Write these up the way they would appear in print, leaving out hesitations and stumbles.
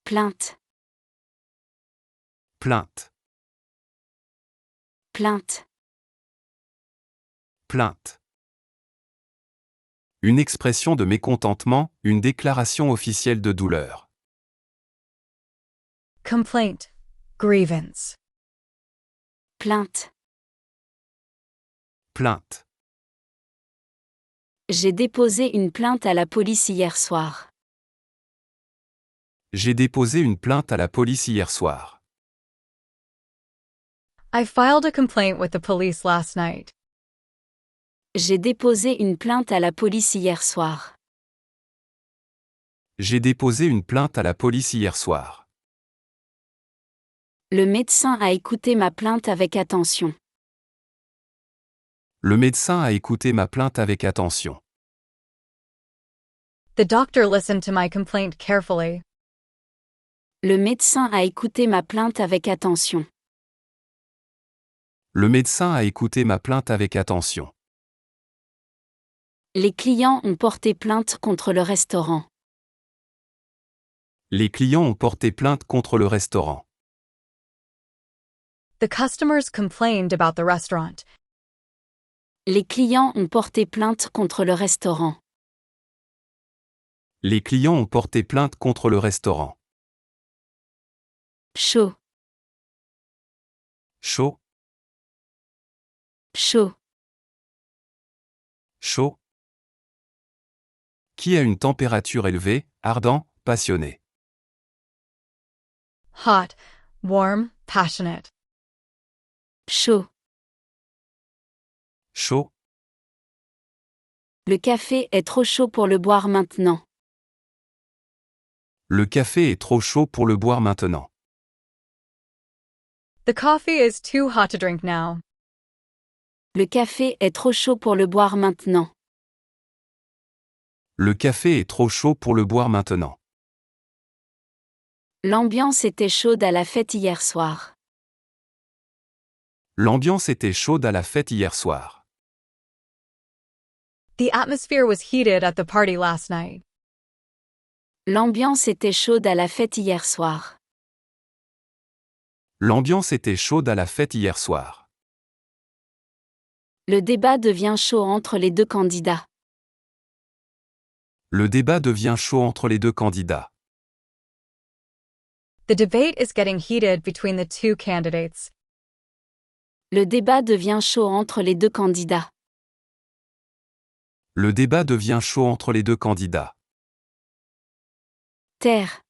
Plainte. Plainte. Plainte. Plainte. Une expression de mécontentement, une déclaration officielle de douleur. Complaint. Grievance. Plainte. Plainte. J'ai déposé une plainte à la police hier soir. J'ai déposé une plainte à la police hier soir. I filed a complaint with the police last night. J'ai déposé une plainte à la police hier soir. J'ai déposé une plainte à la police hier soir. Le médecin a écouté ma plainte avec attention. Le médecin a écouté ma plainte avec attention. The doctor listened to my complaint carefully. Le médecin a écouté ma plainte avec attention. Le médecin a écouté ma plainte avec attention. Les clients ont porté plainte contre le restaurant. Les clients ont porté plainte contre le restaurant. The customers complained about the restaurant. Les clients ont porté plainte contre le restaurant. Les clients ont porté plainte contre le restaurant. Chaud. Chaud. Chaud. Chaud. Qui a une température élevée, ardent, passionné. Hot. Warm. Passionate. Chaud. Chaud. Le café est trop chaud pour le boire maintenant. Le café est trop chaud pour le boire maintenant. The coffee is too hot to drink now. Le café est trop chaud pour le boire maintenant. Le café est trop chaud pour le boire maintenant. L'ambiance était chaude à la fête hier soir. L'ambiance était chaude à la fête hier soir. The atmosphere was heated at the party last night. L'ambiance était chaude à la fête hier soir. L'ambiance était chaude à la fête hier soir. Le débat devient chaud entre les deux candidats. Le débat devient chaud entre les deux candidats. The debate is getting heated between the two candidates. Le débat devient chaud entre les deux candidats. Le débat devient chaud entre les deux candidats. Taire.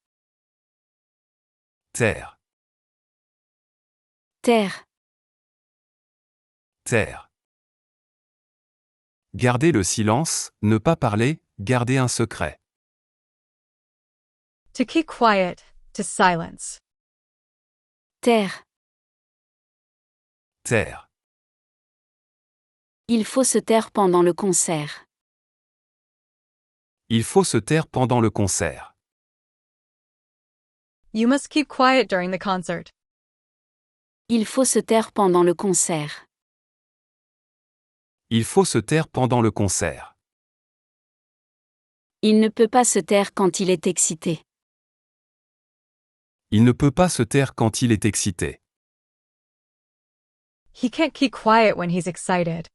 Taire. Taire. Taire. Garder le silence, ne pas parler, garder un secret. To keep quiet. To silence. Taire. Taire. Il faut se taire pendant le concert. Il faut se taire pendant le concert. You must keep quiet during the concert. Il faut se taire pendant le concert. Il faut se taire pendant le concert. Il ne peut pas se taire quand il est excité. Il ne peut pas se taire quand il est excité. He can't keep quiet when he's excited.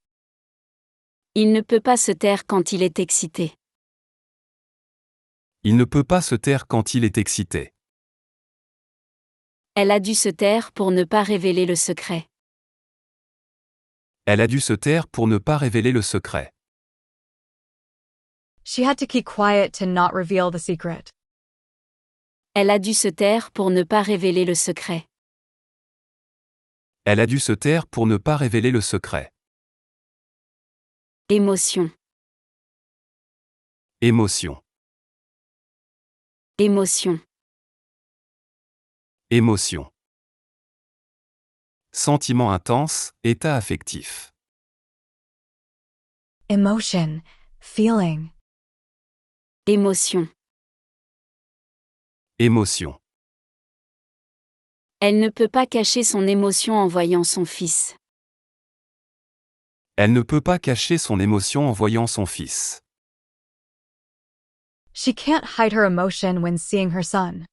Il ne peut pas se taire quand il est excité. Il ne peut pas se taire quand il est excité. Elle a dû se taire pour ne pas révéler le secret. Elle a dû se taire pour ne pas révéler le secret. She had to keep quiet to not reveal the secret. Elle a dû se taire pour ne pas révéler le secret. Elle a dû se taire pour ne pas révéler le secret. Émotion. Émotion. Émotion. Émotion. Sentiment intense, état affectif. Emotion. Feeling. Émotion. Émotion. Elle ne peut pas cacher son émotion en voyant son fils. Elle ne peut pas cacher son émotion en voyant son fils. She can't hide her emotion when seeing her son.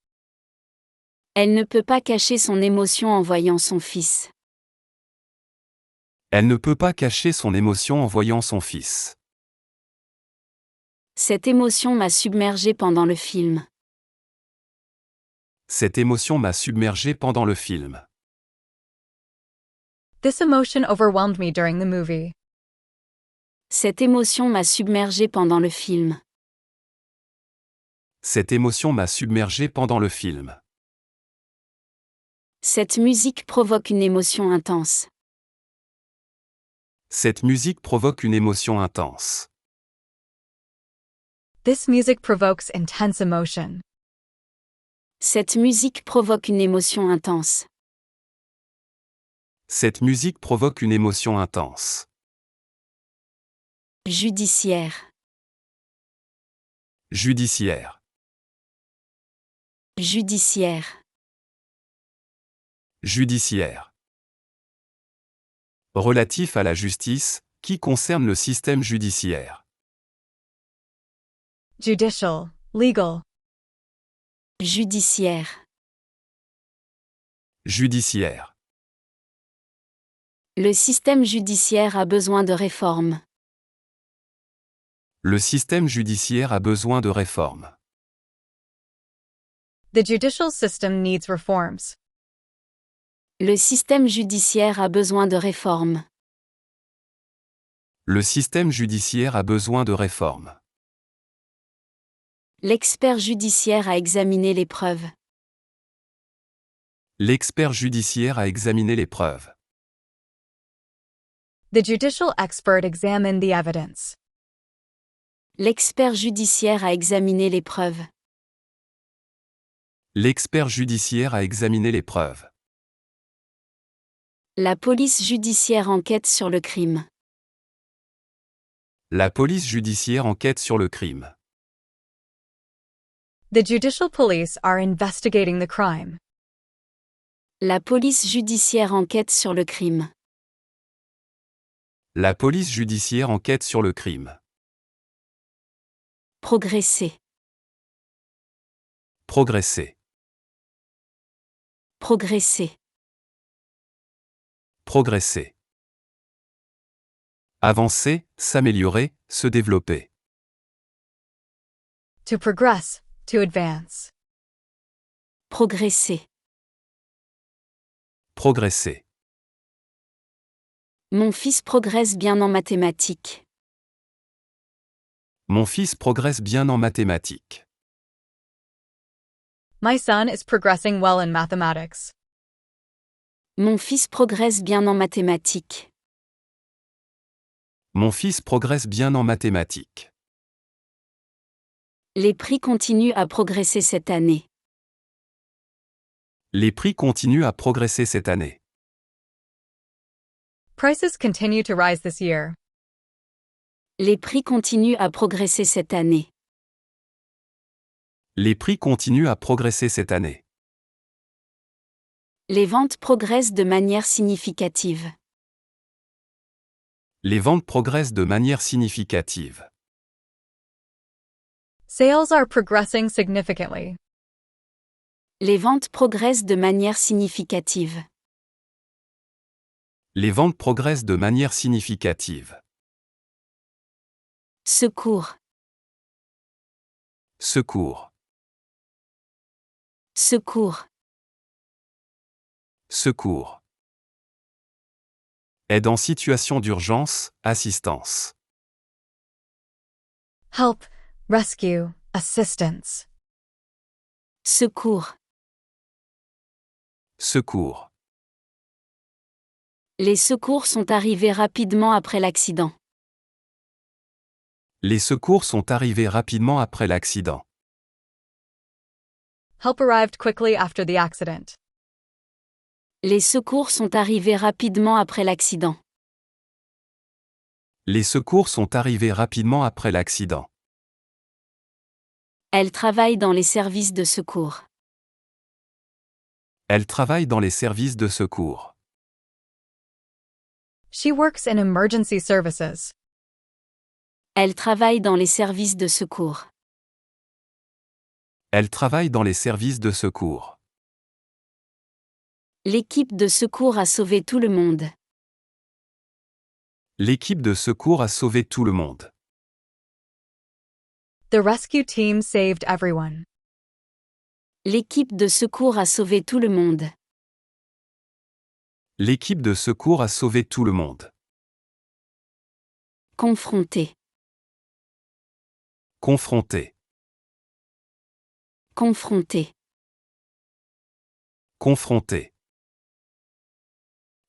Elle ne peut pas cacher son émotion en voyant son fils. Elle ne peut pas cacher son émotion en voyant son fils. Cette émotion m'a submergée pendant le film. Cette émotion m'a submergé pendant le film. This emotion overwhelmed me during the movie. Cette émotion m'a submergée pendant le film. Cette émotion m'a submergé pendant le film. Cette musique provoque une émotion intense. Cette musique provoque une émotion intense. This music provokes intense emotion. Cette musique provoque une émotion intense. Cette musique provoque une émotion intense. Judiciaire. Judiciaire. Judiciaire. Judiciaire. Relatif à la justice, qui concerne le système judiciaire. Judicial, legal. Judiciaire. Judiciaire. Le système judiciaire a besoin de réformes. Le système judiciaire a besoin de réformes. The judicial system needs reforms. Le système judiciaire a besoin de réformes. Le système judiciaire a besoin de réformes. L'expert judiciaire a examiné les preuves. L'expert judiciaire a examiné les preuves. The judicial expert examined the evidence. L'expert judiciaire a examiné les preuves. L'expert judiciaire a examiné les preuves. La police judiciaire enquête sur le crime. La police judiciaire enquête sur le crime. The judicial police are investigating the crime. La police judiciaire enquête sur le crime. La police judiciaire enquête sur le crime. Progresser. Progresser. Progresser. Progresser. Avancer, s'améliorer, se développer. To progress, to advance. Progresser. Progresser. Mon fils progresse bien en mathématiques. Mon fils progresse bien en mathématiques. My son is progressing well in mathematics. Mon fils progresse bien en mathématiques. Mon fils progresse bien en mathématiques. Les prix continuent à progresser cette année. Les prix continuent à progresser cette année. Prices continue to rise this year. Les prix continuent à progresser cette année. Les prix continuent à progresser cette année. Les ventes progressent de manière significative. Les ventes progressent de manière significative. Sales are progressing significantly. Les ventes progressent de manière significative. Les ventes progressent de manière significative. Secours. Secours. Secours. Secours. Aide en situation d'urgence, assistance. Help, rescue, assistance. Secours. Secours. Les secours sont arrivés rapidement après l'accident. Les secours sont arrivés rapidement après l'accident. Help arrived quickly after the accident. Les secours sont arrivés rapidement après l'accident. Les secours sont arrivés rapidement après l'accident. Elle travaille dans les services de secours. Elle travaille dans les services de secours. She works in emergency services. Elle travaille dans les services de secours. Elle travaille dans les services de secours. L'équipe de secours a sauvé tout le monde. L'équipe de secours a sauvé tout le monde. The rescue team saved everyone. L'équipe de secours a sauvé tout le monde. L'équipe de secours a sauvé tout le monde. Confronter. Confronter. Confronter. Confronter.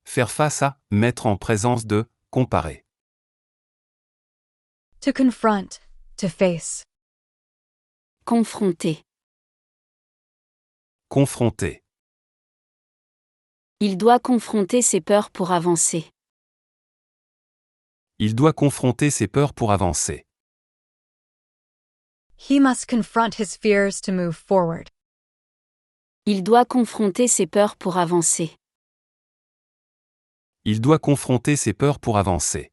Faire face à, mettre en présence de, comparer. To confront. To face. Confronter. Confronter. Il doit confronter ses peurs pour avancer. Il doit confronter ses peurs pour avancer. He must confront his fears to move forward. Il doit confronter ses peurs pour avancer. Il doit confronter ses peurs pour avancer.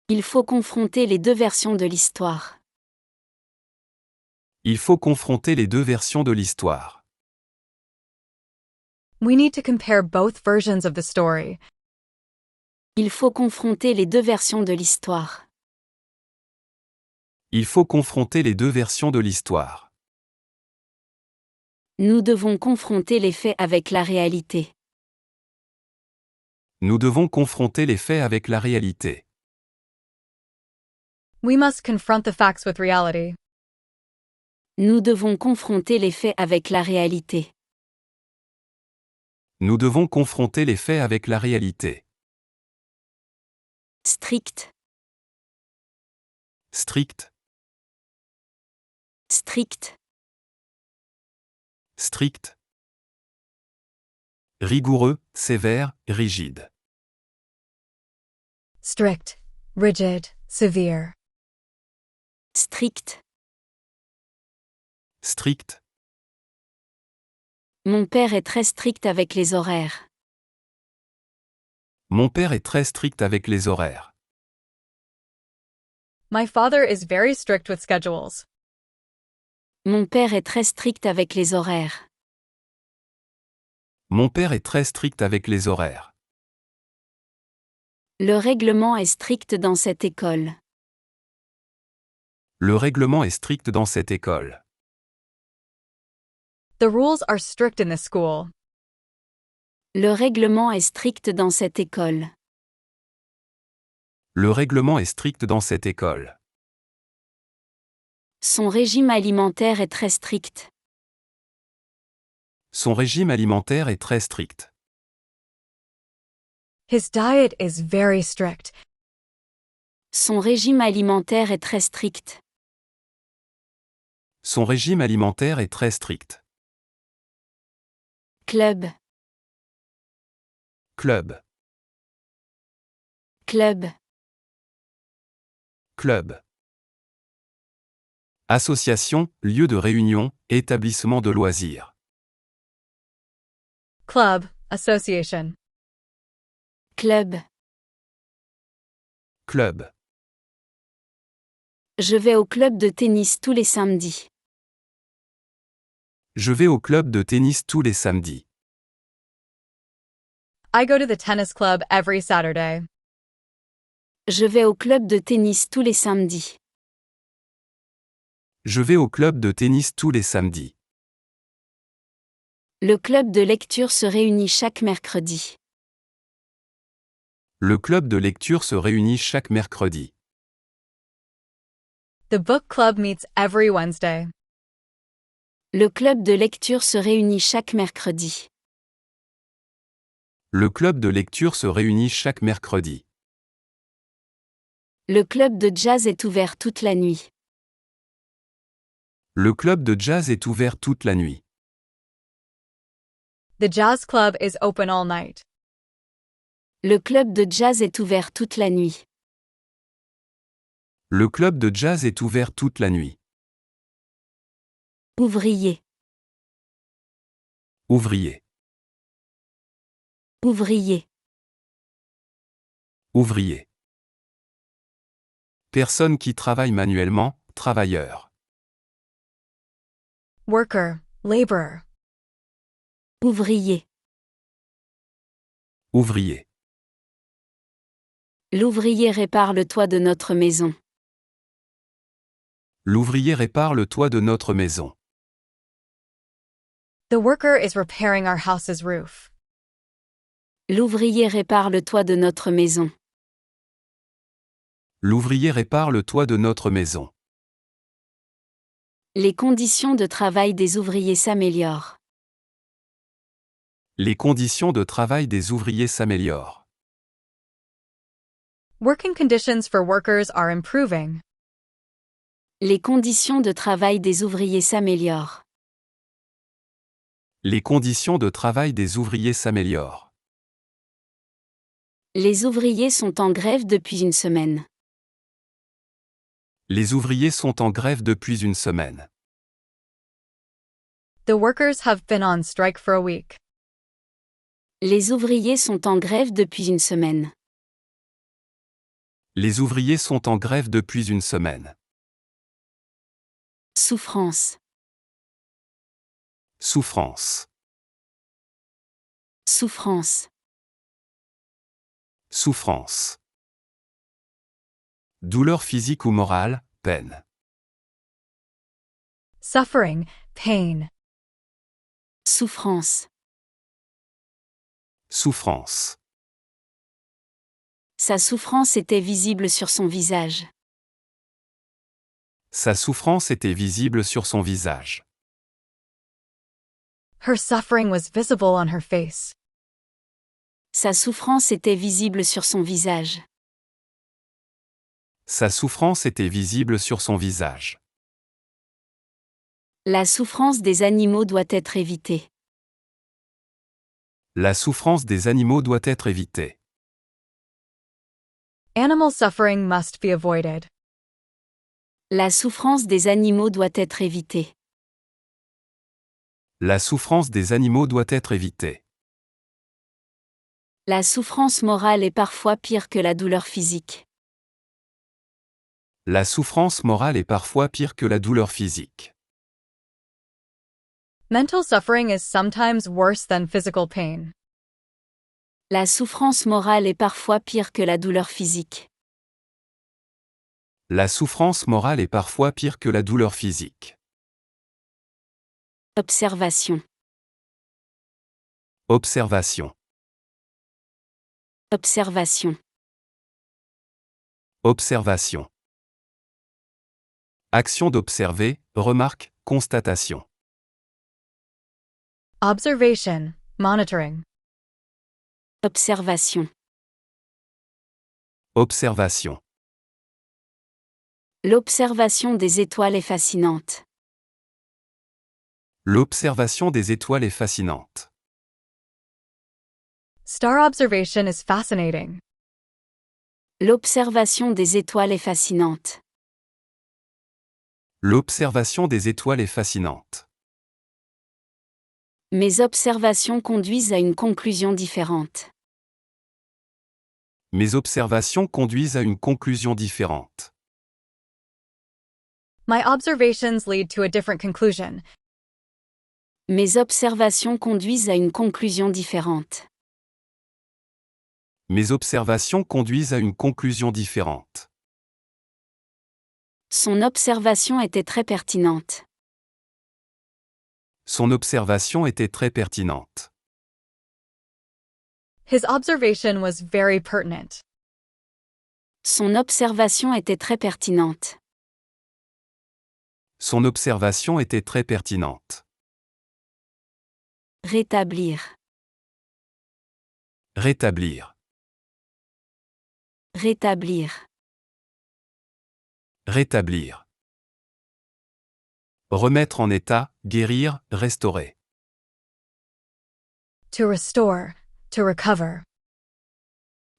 Il faut confronter les deux versions de l'histoire. Il faut confronter les deux versions de l'histoire. We need to compare both versions of the story. Il faut confronter les deux versions de l'histoire. Il faut confronter les deux versions de l'histoire. Nous devons confronter les faits avec la réalité. Nous devons confronter les faits avec la réalité. We must confront the facts with reality. Nous devons confronter les faits avec la réalité. Nous devons confronter les faits avec la réalité. Strict. Strict. Strict. Strict. Rigoureux, sévère, rigide. Strict. Rigid. Severe. Strict. Strict. Mon père est très strict avec les horaires. Mon père est très strict avec les horaires. My father is very strict with schedules. Mon père est très strict avec les horaires. Mon père est très strict avec les horaires. Le règlement est strict dans cette école. Le règlement est strict dans cette école. The rules are strict in this school. Le règlement est strict dans cette école. Le règlement est strict dans cette école. Son régime alimentaire est très strict. Son régime alimentaire est très strict. His diet is very strict. Son régime alimentaire est très strict. Son régime alimentaire est très strict. Club. Club. Club. Club. Association, lieu de réunion, établissement de loisirs. Club. Association. Club. Club. Je vais au club de tennis tous les samedis. Je vais au club de tennis tous les samedis. I go to the tennis club every Saturday. Je vais au club de tennis tous les samedis. Je vais au club de tennis tous les samedis. Le club de lecture se réunit chaque mercredi. Le club de lecture se réunit chaque mercredi. The book club meets every Wednesday. Le club de lecture se réunit chaque mercredi. Le club de lecture se réunit chaque mercredi. Le club de jazz est ouvert toute la nuit. Le club de jazz est ouvert toute la nuit. The jazz club is open all night. Le club de jazz est ouvert toute la nuit. Le club de jazz est ouvert toute la nuit. Ouvrier. Ouvrier. Ouvrier. Ouvrier. Personne qui travaille manuellement, travailleur. Worker. Laborer. Ouvrier. Ouvrier. L'ouvrier répare le toit de notre maison. L'ouvrier répare le toit de notre maison. The worker is repairing our house's roof. L'ouvrier répare le toit de notre maison. L'ouvrier répare le toit de notre maison. Les conditions de travail des ouvriers s'améliorent. Les conditions de travail des ouvriers s'améliorent. Working conditions for workers are improving. Les conditions de travail des ouvriers s'améliorent. Les conditions de travail des ouvriers s'améliorent. Les ouvriers sont en grève depuis une semaine. Les ouvriers sont en grève depuis une semaine. The workers have been on strike for a week. Les ouvriers sont en grève depuis une semaine. Les ouvriers sont en grève depuis une semaine. Souffrance. Souffrance. Souffrance. Souffrance. Douleur physique ou morale, peine. Suffering, pain. Souffrance. Souffrance. Sa souffrance était visible sur son visage. Sa souffrance était visible sur son visage. Her suffering was visible on her face. Sa souffrance était visible sur son visage. Sa souffrance était visible sur son visage. La souffrance des animaux doit être évitée. La souffrance des animaux doit être évitée. Animal suffering must be avoided. La souffrance des animaux doit être évitée. La souffrance des animaux doit être évitée. La souffrance morale est parfois pire que la douleur physique. La souffrance morale est parfois pire que la douleur physique. Mental suffering is sometimes worse than physical pain. La souffrance morale est parfois pire que la douleur physique. La souffrance morale est parfois pire que la douleur physique. Observation. Observation. Observation. Observation. Action d'observer, remarque, constatation. Observation, monitoring. Observation. Observation. L'observation des étoiles est fascinante. L'observation des étoiles est fascinante. Star observation is fascinating. L'observation des étoiles est fascinante. L'observation des étoiles est fascinante. Mes observations conduisent à une conclusion différente. Mes observations conduisent à une conclusion différente. My observations lead to a different conclusion. Mes observations conduisent à une conclusion différente. Mes observations conduisent à une conclusion différente. Son observation était très pertinente. Son observation était très pertinente. His observation was very pertinent. Son observation était très pertinente. Son observation était très pertinente. Rétablir. Rétablir. Rétablir. Rétablir. Remettre en état, guérir, restaurer. To restore, to recover.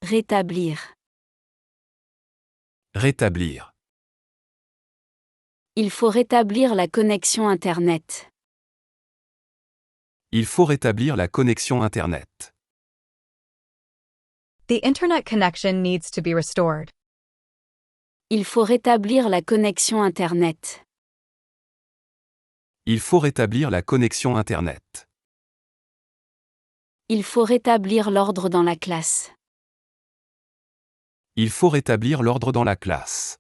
Rétablir. Rétablir. Il faut rétablir la connexion Internet. Il faut rétablir la connexion Internet. The internet connection needs to be restored. Il faut rétablir la connexion Internet. Il faut rétablir la connexion Internet. Il faut rétablir l'ordre dans la classe. Il faut rétablir l'ordre dans la classe.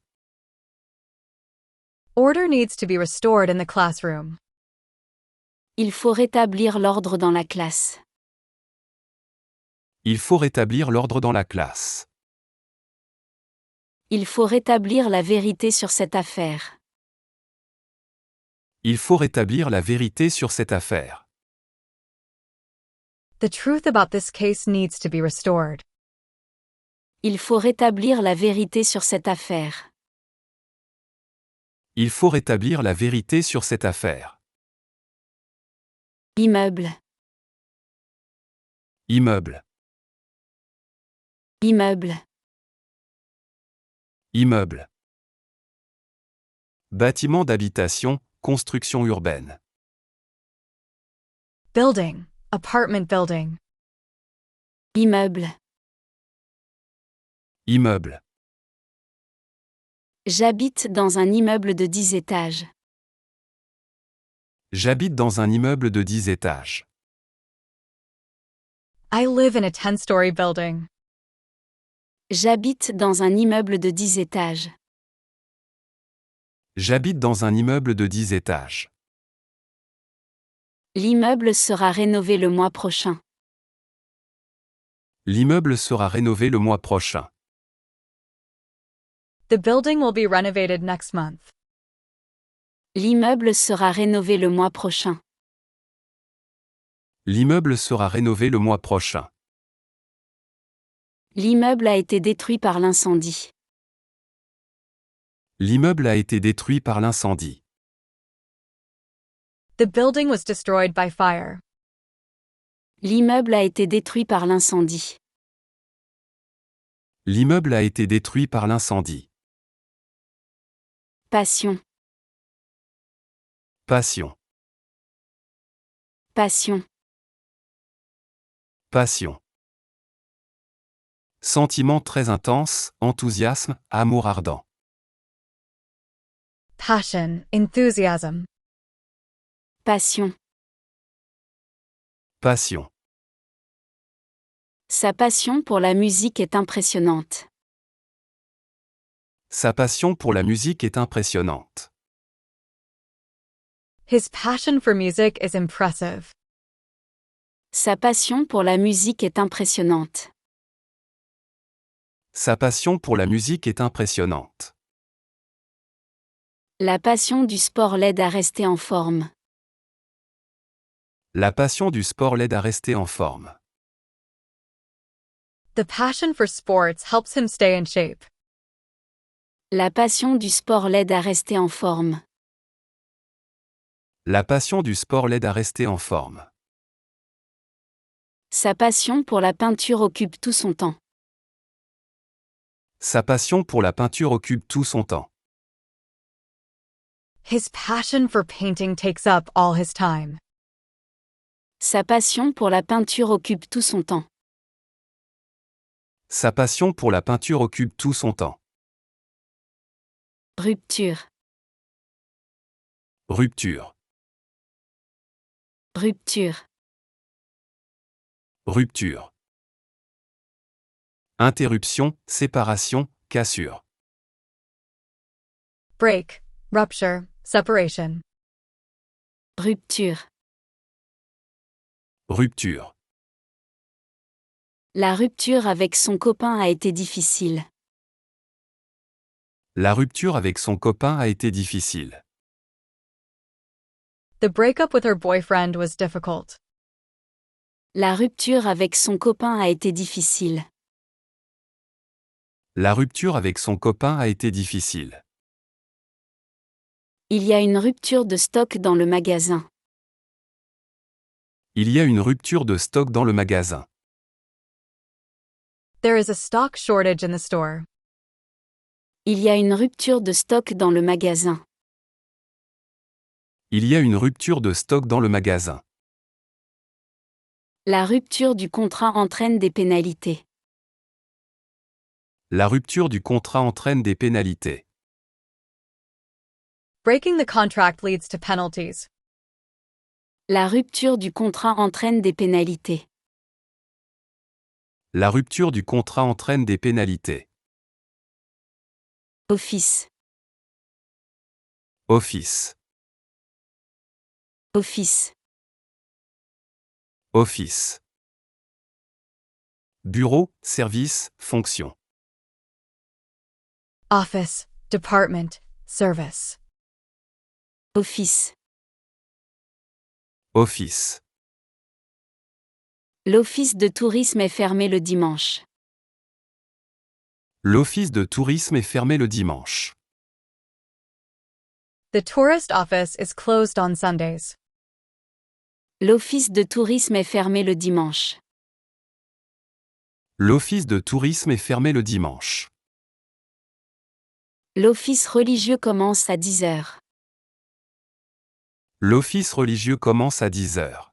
Order needs to be restored in the classroom. Il faut rétablir l'ordre dans la classe. Il faut rétablir l'ordre dans la classe. Il faut rétablir la vérité sur cette affaire. Il faut rétablir la vérité sur cette affaire. The truth about this case needs to be restored. Il faut rétablir la vérité sur cette affaire. Il faut rétablir la vérité sur cette affaire. Immeuble. Immeuble. Immeuble. Immeuble. Bâtiment d'habitation, construction urbaine. Building. Apartment building. Immeuble. Immeuble. J'habite dans un immeuble de 10 étages. J'habite dans un immeuble de 10 étages. I live in a 10-story building. J'habite dans un immeuble de 10 étages. J'habite dans un immeuble de 10 étages. L'immeuble sera rénové le mois prochain. L'immeuble sera rénové le mois prochain. The building will be renovated next month. L'immeuble sera rénové le mois prochain. L'immeuble sera rénové le mois prochain. L'immeuble a été détruit par l'incendie. L'immeuble a été détruit par l'incendie. The building was destroyed by fire. L'immeuble a été détruit par l'incendie. L'immeuble a été détruit par l'incendie. Passion. Passion. Passion. Passion. Sentiment très intense, enthousiasme, amour ardent. Passion. Enthusiasm. Passion. Passion. Sa passion pour la musique est impressionnante. Sa passion pour la musique est impressionnante. His passion for music is impressive. Sa passion pour la musique est impressionnante. Sa passion pour la musique est impressionnante. La passion du sport l'aide à rester en forme. La passion du sport l'aide à rester en forme. The passion for sports helps him stay in shape. La passion du sport l'aide à rester en forme. La passion du sport l'aide à rester en forme. Sa passion pour la peinture occupe tout son temps. Sa passion pour la peinture occupe tout son temps. His passion for painting takes up all his time. Sa passion pour la peinture occupe tout son temps. Sa passion pour la peinture occupe tout son temps. Rupture. Rupture. Rupture. Rupture. Interruption, séparation, cassure. Break. Rupture. Separation. Rupture. Rupture. La rupture avec son copain a été difficile. La rupture avec son copain a été difficile. The breakup with her boyfriend was difficult. La rupture avec son copain a été difficile. La rupture avec son copain a été difficile. Il y a une rupture de stock dans le magasin. Il y a une rupture de stock dans le magasin. There is a stock shortage in the store. Il y a une rupture de stock dans le magasin. Il y a une rupture de stock dans le magasin. La rupture du contrat entraîne des pénalités. La rupture du contrat entraîne des pénalités. Breaking the contract leads to penalties. La rupture du contrat entraîne des pénalités. La rupture du contrat entraîne des pénalités. Office. Office. Office. Office. Bureau, service, fonction. Office, department, service. Office. Office. L'office de tourisme est fermé le dimanche. L'office de tourisme est fermé le dimanche. The tourist office is closed on Sundays. L'office de tourisme est fermé le dimanche. L'office de tourisme est fermé le dimanche. L'office religieux commence à 10 heures. L'office religieux commence à 10 heures.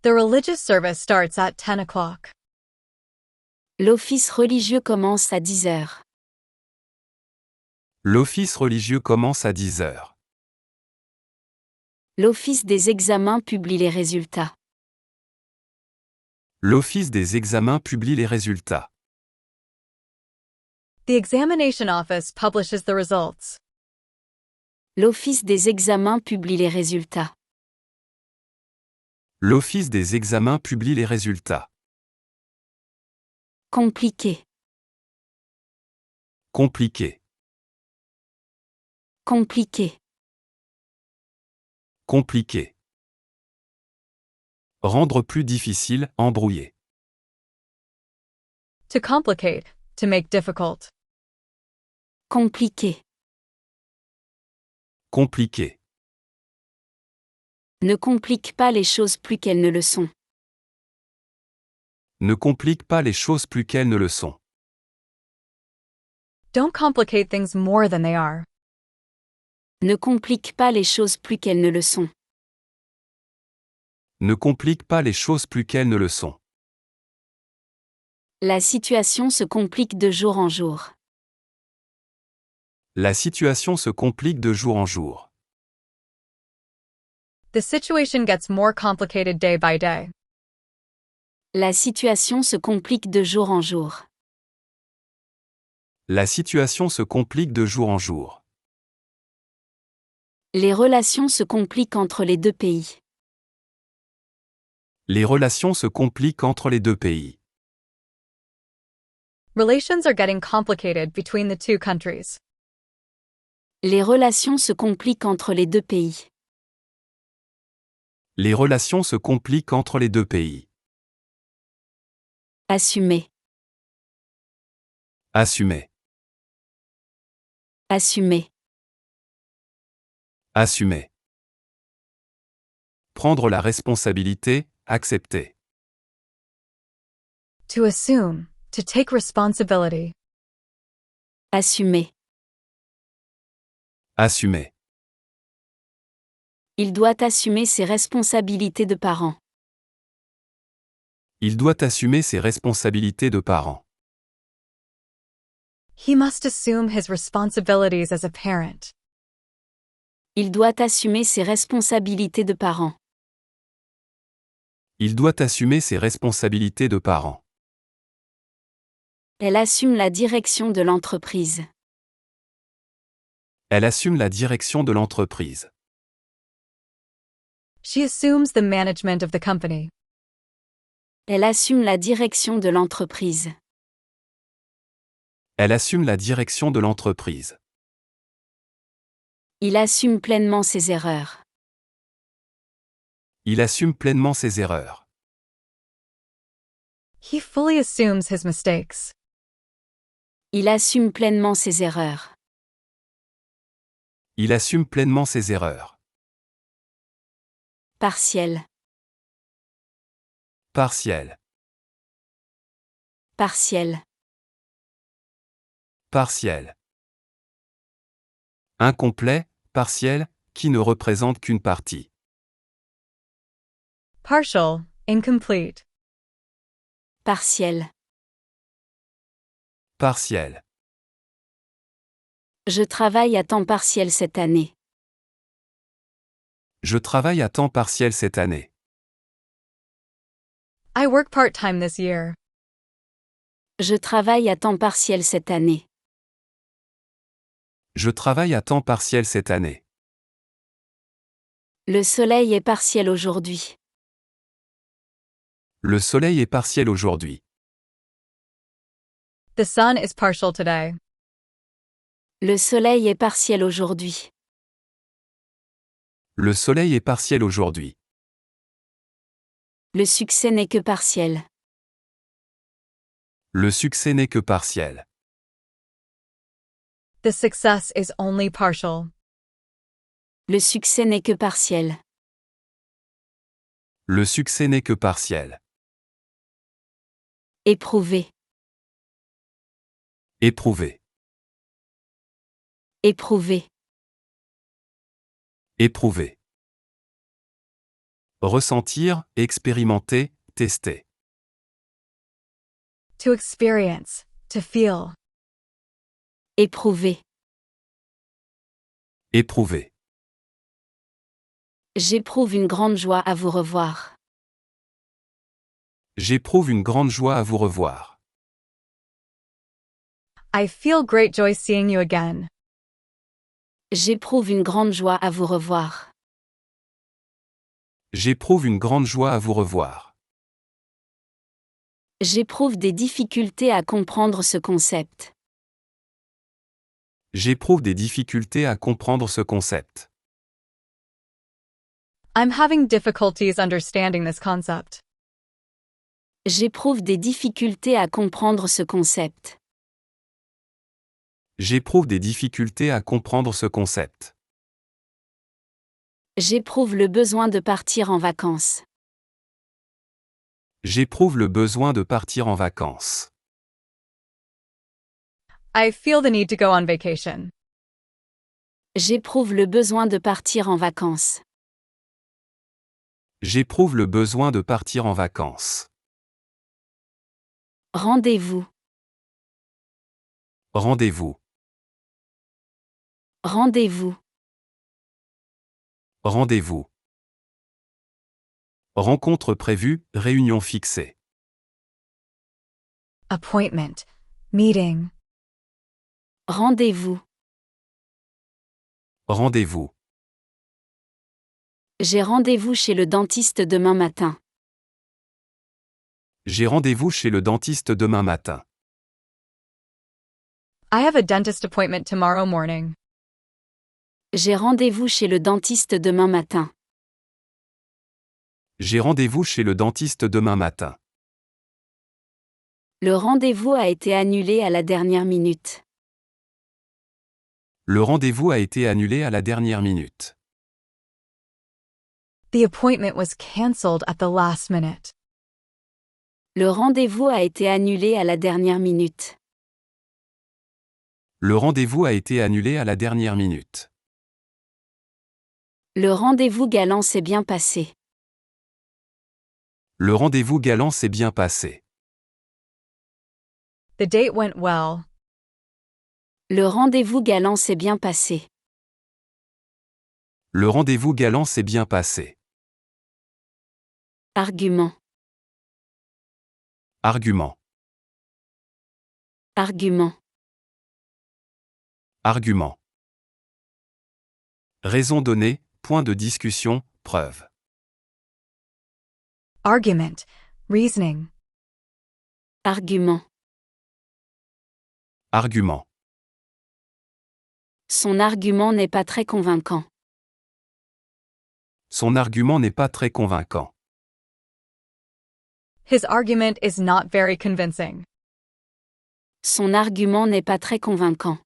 The religious service starts at 10 o'clock. L'office religieux commence à 10 heures. L'office religieux commence à 10 heures. L'office des examens publie les résultats. L'office des examens publie les résultats. The examination office publishes the results. L'office des examens publie les résultats. L'office des examens publie les résultats. Compliqué. Compliqué. Compliqué. Compliqué. Rendre plus difficile, embrouiller. To complicate, to make difficult. Compliqué. Compliqué. Ne complique pas les choses plus qu'elles ne le sont. Ne complique pas les choses plus qu'elles ne le sont. Don't complicate things more than they are. Ne complique pas les choses plus qu'elles ne le sont. Ne complique pas les choses plus qu'elles ne le sont. La situation se complique de jour en jour. La situation se complique de jour en jour. The situation gets more complicated day by day. La situation se complique de jour en jour. La situation se complique de jour en jour. Les relations se compliquent entre les deux pays. Les relations se compliquent entre les deux pays. Relations are getting complicated between the two countries. Les relations se compliquent entre les deux pays. Les relations se compliquent entre les deux pays. Assumer. Assumer. Assumer. Assumer. Prendre la responsabilité, accepter. To assume, to take responsibility. Assumer. Assumer. Il doit assumer ses responsabilités de parent. Il doit assumer ses responsabilités de parent. He must assume his responsibilities as a parent. Il doit assumer ses responsabilités de parent. Il doit assumer ses responsabilités de parent. Elle assume la direction de l'entreprise. Elle assume la direction de l'entreprise. She assumes the management of the company. Elle assume la direction de l'entreprise. Elle assume la direction de l'entreprise. Il assume pleinement ses erreurs. Il assume pleinement ses erreurs. He fully assumes his mistakes. Il assume pleinement ses erreurs. Il assume pleinement ses erreurs. Partiel. Partiel. Partiel. Partiel. Incomplet, partiel, qui ne représente qu'une partie. Partial, incomplete. Partiel. Partiel. Je travaille à temps partiel cette année. Je travaille à temps partiel cette année. I work part-time this year. Je travaille à temps partiel cette année. Je travaille à temps partiel cette année. Le soleil est partiel aujourd'hui. Le soleil est partiel aujourd'hui. The sun is partial today. Le soleil est partiel aujourd'hui. Le soleil est partiel aujourd'hui. Le succès n'est que partiel. Le succès n'est que partiel. The success is only partial. Le succès n'est que partiel. Le succès n'est que partiel. Éprouver. Éprouver. Éprouver. Éprouver. Ressentir, expérimenter, tester. To experience, to feel. Éprouver. Éprouver. J'éprouve une grande joie à vous revoir. J'éprouve une grande joie à vous revoir. I feel great joy seeing you again. J'éprouve une grande joie à vous revoir. J'éprouve une grande joie à vous revoir. J'éprouve des difficultés à comprendre ce concept. J'éprouve des difficultés à comprendre ce concept. I'm having difficulties understanding this concept. J'éprouve des difficultés à comprendre ce concept. J'éprouve des difficultés à comprendre ce concept. J'éprouve le besoin de partir en vacances. J'éprouve le besoin de partir en vacances. I feel the need to go on vacation. J'éprouve le besoin de partir en vacances. J'éprouve le besoin de partir en vacances. Rendez-vous. Rendez-vous. Rendez-vous. Rendez-vous. Rencontre prévue, réunion fixée. Appointment. Meeting. Rendez-vous. Rendez-vous. J'ai rendez-vous chez le dentiste demain matin. J'ai rendez-vous chez le dentiste demain matin. I have a dentist appointment tomorrow morning. J'ai rendez-vous chez le dentiste demain matin. J'ai rendez-vous chez le dentiste demain matin. Le rendez-vous a été annulé à la dernière minute. Le rendez-vous a été annulé à la dernière minute. The appointment was cancelled at the last minute. Le rendez-vous a été annulé à la dernière minute. Le rendez-vous a été annulé à la dernière minute. Le rendez-vous galant s'est bien passé. Le rendez-vous galant s'est bien passé. The date went well. Le rendez-vous galant s'est bien passé. Le rendez-vous galant s'est bien passé. Argument. Argument. Argument. Argument. Raison donnée, point de discussion, preuve. Argument. Reasoning. Argument. Argument. Son argument n'est pas très convaincant. Son argument n'est pas très convaincant. His argument is not very convincing. Son argument n'est pas très convaincant.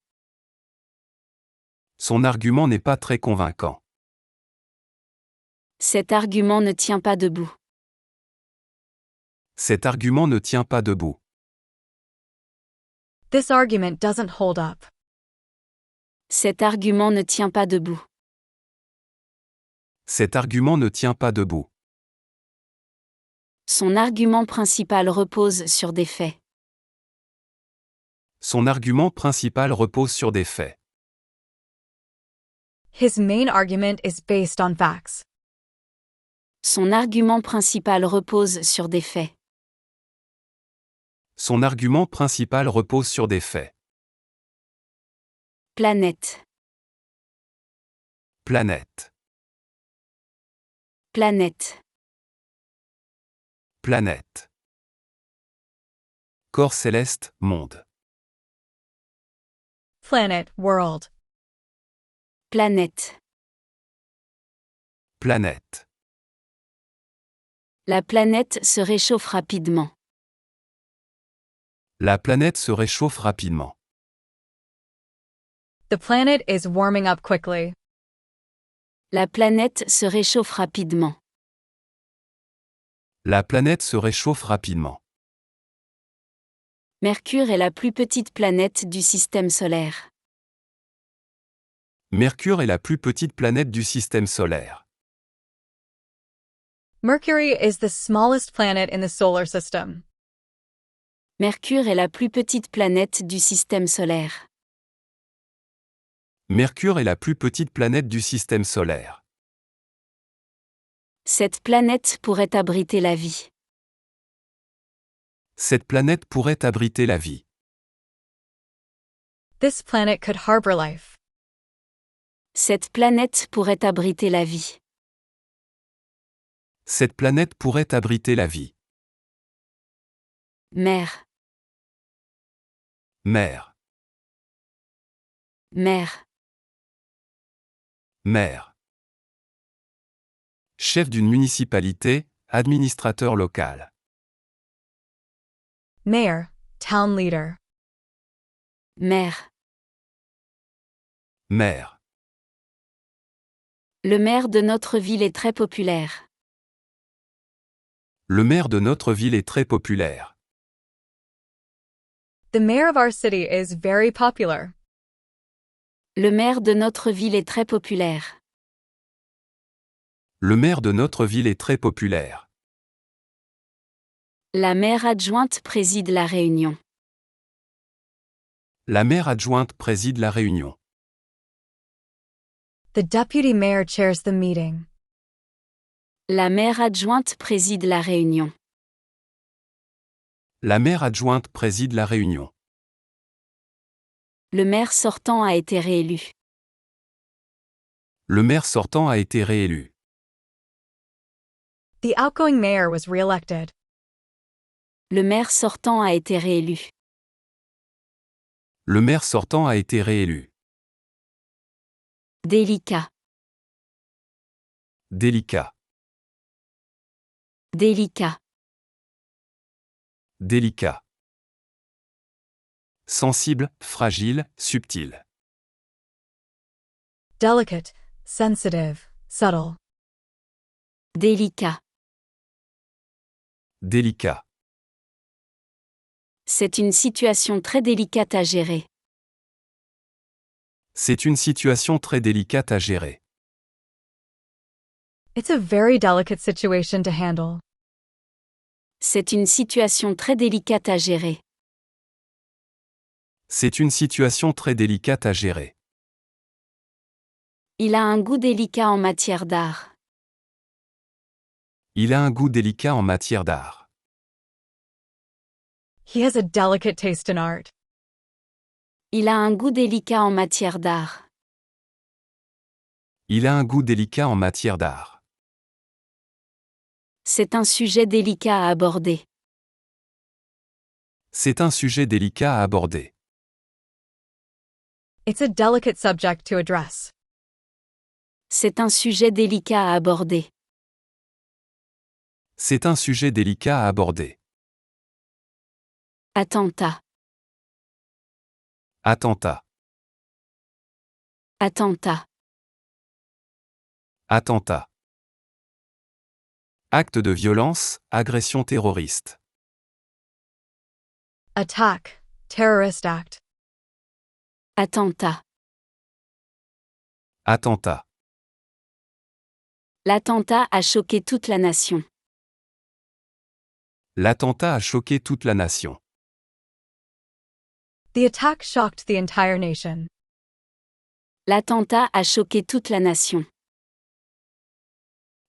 Son argument n'est pas très convaincant. Cet argument ne tient pas debout. Cet argument ne tient pas debout. This argument doesn't hold up. Cet argument ne tient pas debout. Cet argument ne tient pas debout. Son argument principal repose sur des faits. Son argument principal repose sur des faits. His main argument is based on facts. Son argument principal repose sur des faits. Son argument principal repose sur des faits. Planète. Planète. Planète. Planète. Corps céleste, monde. Planet, world. Planète. Planète. La planète se réchauffe rapidement. La planète se réchauffe rapidement. The planet is warming up quickly. La planète se réchauffe rapidement. La planète se réchauffe rapidement. Mercure est la plus petite planète du système solaire. Mercure est la plus petite planète du système solaire. Mercury is the smallest planet in the solar system. Mercure est la plus petite planète du système solaire. Mercure est la plus petite planète du système solaire. Cette planète pourrait abriter la vie. Cette planète pourrait abriter la vie. This planet could harbor life. Cette planète pourrait abriter la vie. Cette planète pourrait abriter la vie. Mer. Mer. Mer. Maire. Chef d'une municipalité, administrateur local. Mayor, town leader. Maire. Maire. Le maire de notre ville est très populaire. Le maire de notre ville est très populaire. The mayor of our city is very popular. Le maire de notre ville est très populaire. Le maire de notre ville est très populaire. La maire adjointe préside la réunion. La maire adjointe préside la réunion. The deputy mayor chairs the meeting. La maire adjointe préside la réunion. La maire adjointe préside la réunion. Le maire sortant a été réélu. Le maire sortant a été réélu. The outgoing mayor was re-elected. Le maire sortant a été réélu. Le maire sortant a été réélu. Délicat. Délicat. Délicat. Délicat. Sensible, fragile, subtil. Delicate, sensitive, subtle. Délicat. Délicat. C'est une situation très délicate à gérer. C'est une situation très délicate à gérer. It's a very delicate situation to handle. C'est une situation très délicate à gérer. C'est une situation très délicate à gérer. Il a un goût délicat en matière d'art. Il a un goût délicat en matière d'art. He has a delicate taste in art. Il a un goût délicat en matière d'art. Il a un goût délicat en matière d'art. C'est un sujet délicat à aborder. C'est un sujet délicat à aborder. It's a delicate subject to address. C'est un sujet délicat à aborder. C'est un sujet délicat à aborder. Attentat. Attentat. Attentat. Attentat. Acte de violence, agression terroriste. Attack, terrorist act. Attentat. Attentat. L'attentat a choqué toute la nation. L'attentat a choqué toute la nation. The attack shocked the entire nation. L'attentat a choqué toute la nation.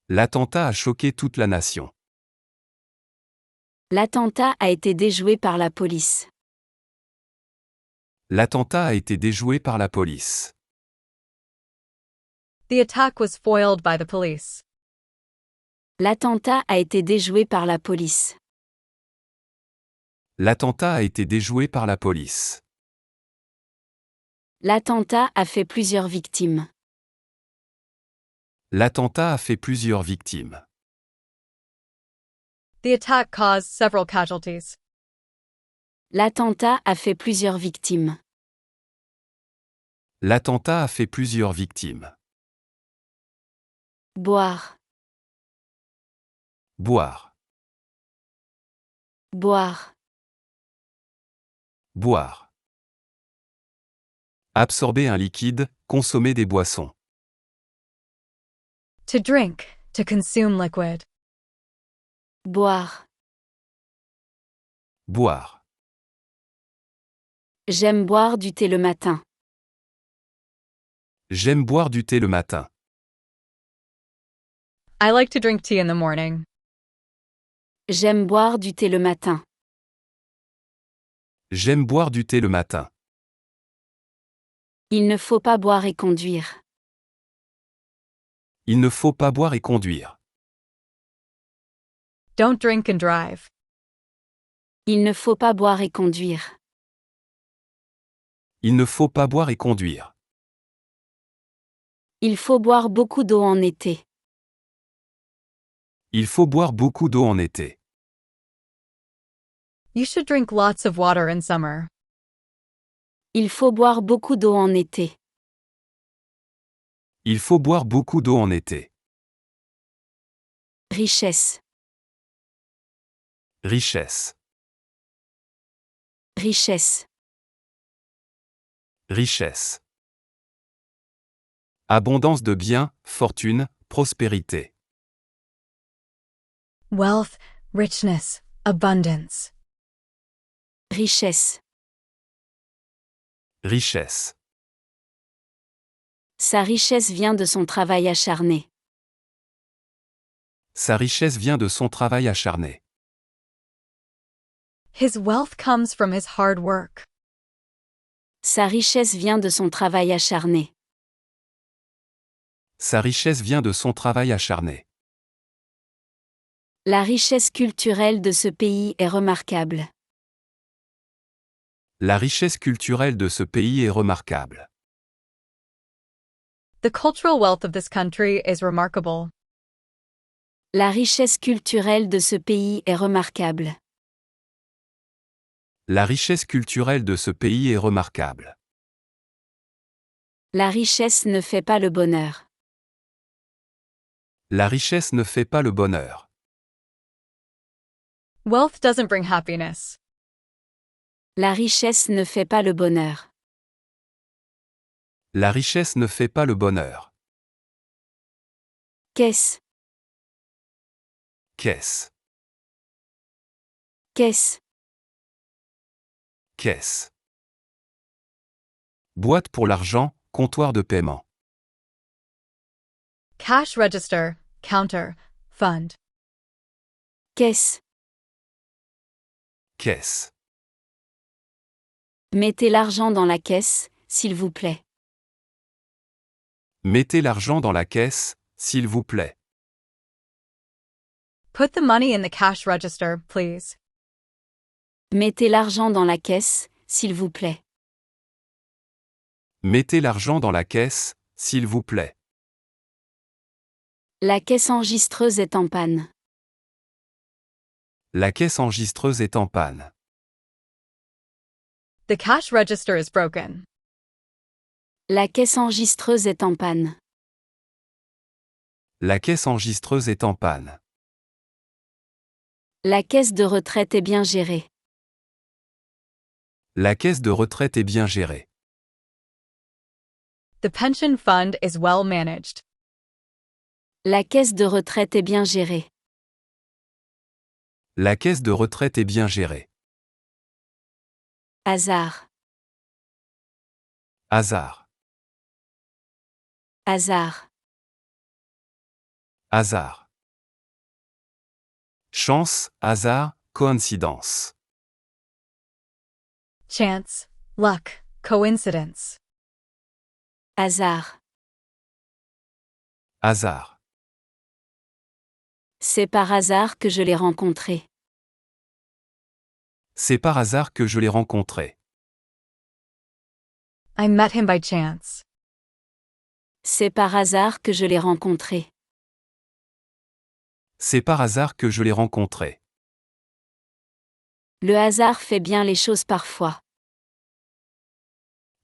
L'attentat a choqué toute la nation. L'attentat a été déjoué par la police. L'attentat a été déjoué par la police. The attack was foiled by the police. L'attentat a été déjoué par la police. L'attentat a été déjoué par la police. L'attentat a fait plusieurs victimes. L'attentat a fait plusieurs victimes. The attack caused several casualties. L'attentat a fait plusieurs victimes. L'attentat a fait plusieurs victimes. Boire. Boire. Boire. Boire. Absorber un liquide, consommer des boissons. To drink, to consume liquid. Boire. Boire. J'aime boire du thé le matin. J'aime boire du thé le matin. I like to drink tea in the morning. J'aime boire du thé le matin. J'aime boire du thé le matin. Il ne faut pas boire et conduire. Il ne faut pas boire et conduire. Don't drink and drive. Il ne faut pas boire et conduire. Il ne faut pas boire et conduire. Il faut boire beaucoup d'eau en été. Il faut boire beaucoup d'eau en été. You should drink lots of water in summer. Il faut boire beaucoup d'eau en été. Il faut boire beaucoup d'eau en été. Richesse. Richesse. Richesse. Richesse. Abondance de biens, fortune, prospérité. Wealth, richness, abundance. Richesse. Richesse. Sa richesse vient de son travail acharné. Sa richesse vient de son travail acharné. His wealth comes from his hard work. Sa richesse vient de son travail acharné. Sa richesse vient de son travail acharné. La richesse culturelle de ce pays est remarquable. La richesse culturelle de ce pays est remarquable. The cultural wealth of this country is remarkable. La richesse culturelle de ce pays est remarquable. La richesse culturelle de ce pays est remarquable. La richesse ne fait pas le bonheur. La richesse ne fait pas le bonheur. Wealth doesn't bring happiness. La richesse ne fait pas le bonheur. La richesse ne fait pas le bonheur. Caisse. Caisse. Caisse. Caisse. Boîte pour l'argent, comptoir de paiement. Cash register, counter, fund. Caisse. Caisse. Mettez l'argent dans la caisse, s'il vous plaît. Mettez l'argent dans la caisse, s'il vous plaît. Put the money in the cash register, please. Mettez l'argent dans la caisse, s'il vous plaît. Mettez l'argent dans la caisse, s'il vous plaît. La caisse enregistreuse est en panne. La caisse enregistreuse est en panne. The cash register is broken. La caisse enregistreuse est en panne. La caisse enregistreuse est en panne. La caisse de retraite est bien gérée. La caisse de retraite est bien gérée. The pension fund is well managed. La caisse de retraite est bien gérée. La caisse de retraite est bien gérée. Hasard. Hasard. Hasard. Hasard. Chance, hasard, coïncidence. Chance, luck, coincidence. Hasard. Hasard. C'est par hasard que je l'ai rencontré. C'est par hasard que je l'ai rencontré. I met him by chance. C'est par hasard que je l'ai rencontré. C'est par hasard que je l'ai rencontré. Le hasard fait bien les choses parfois.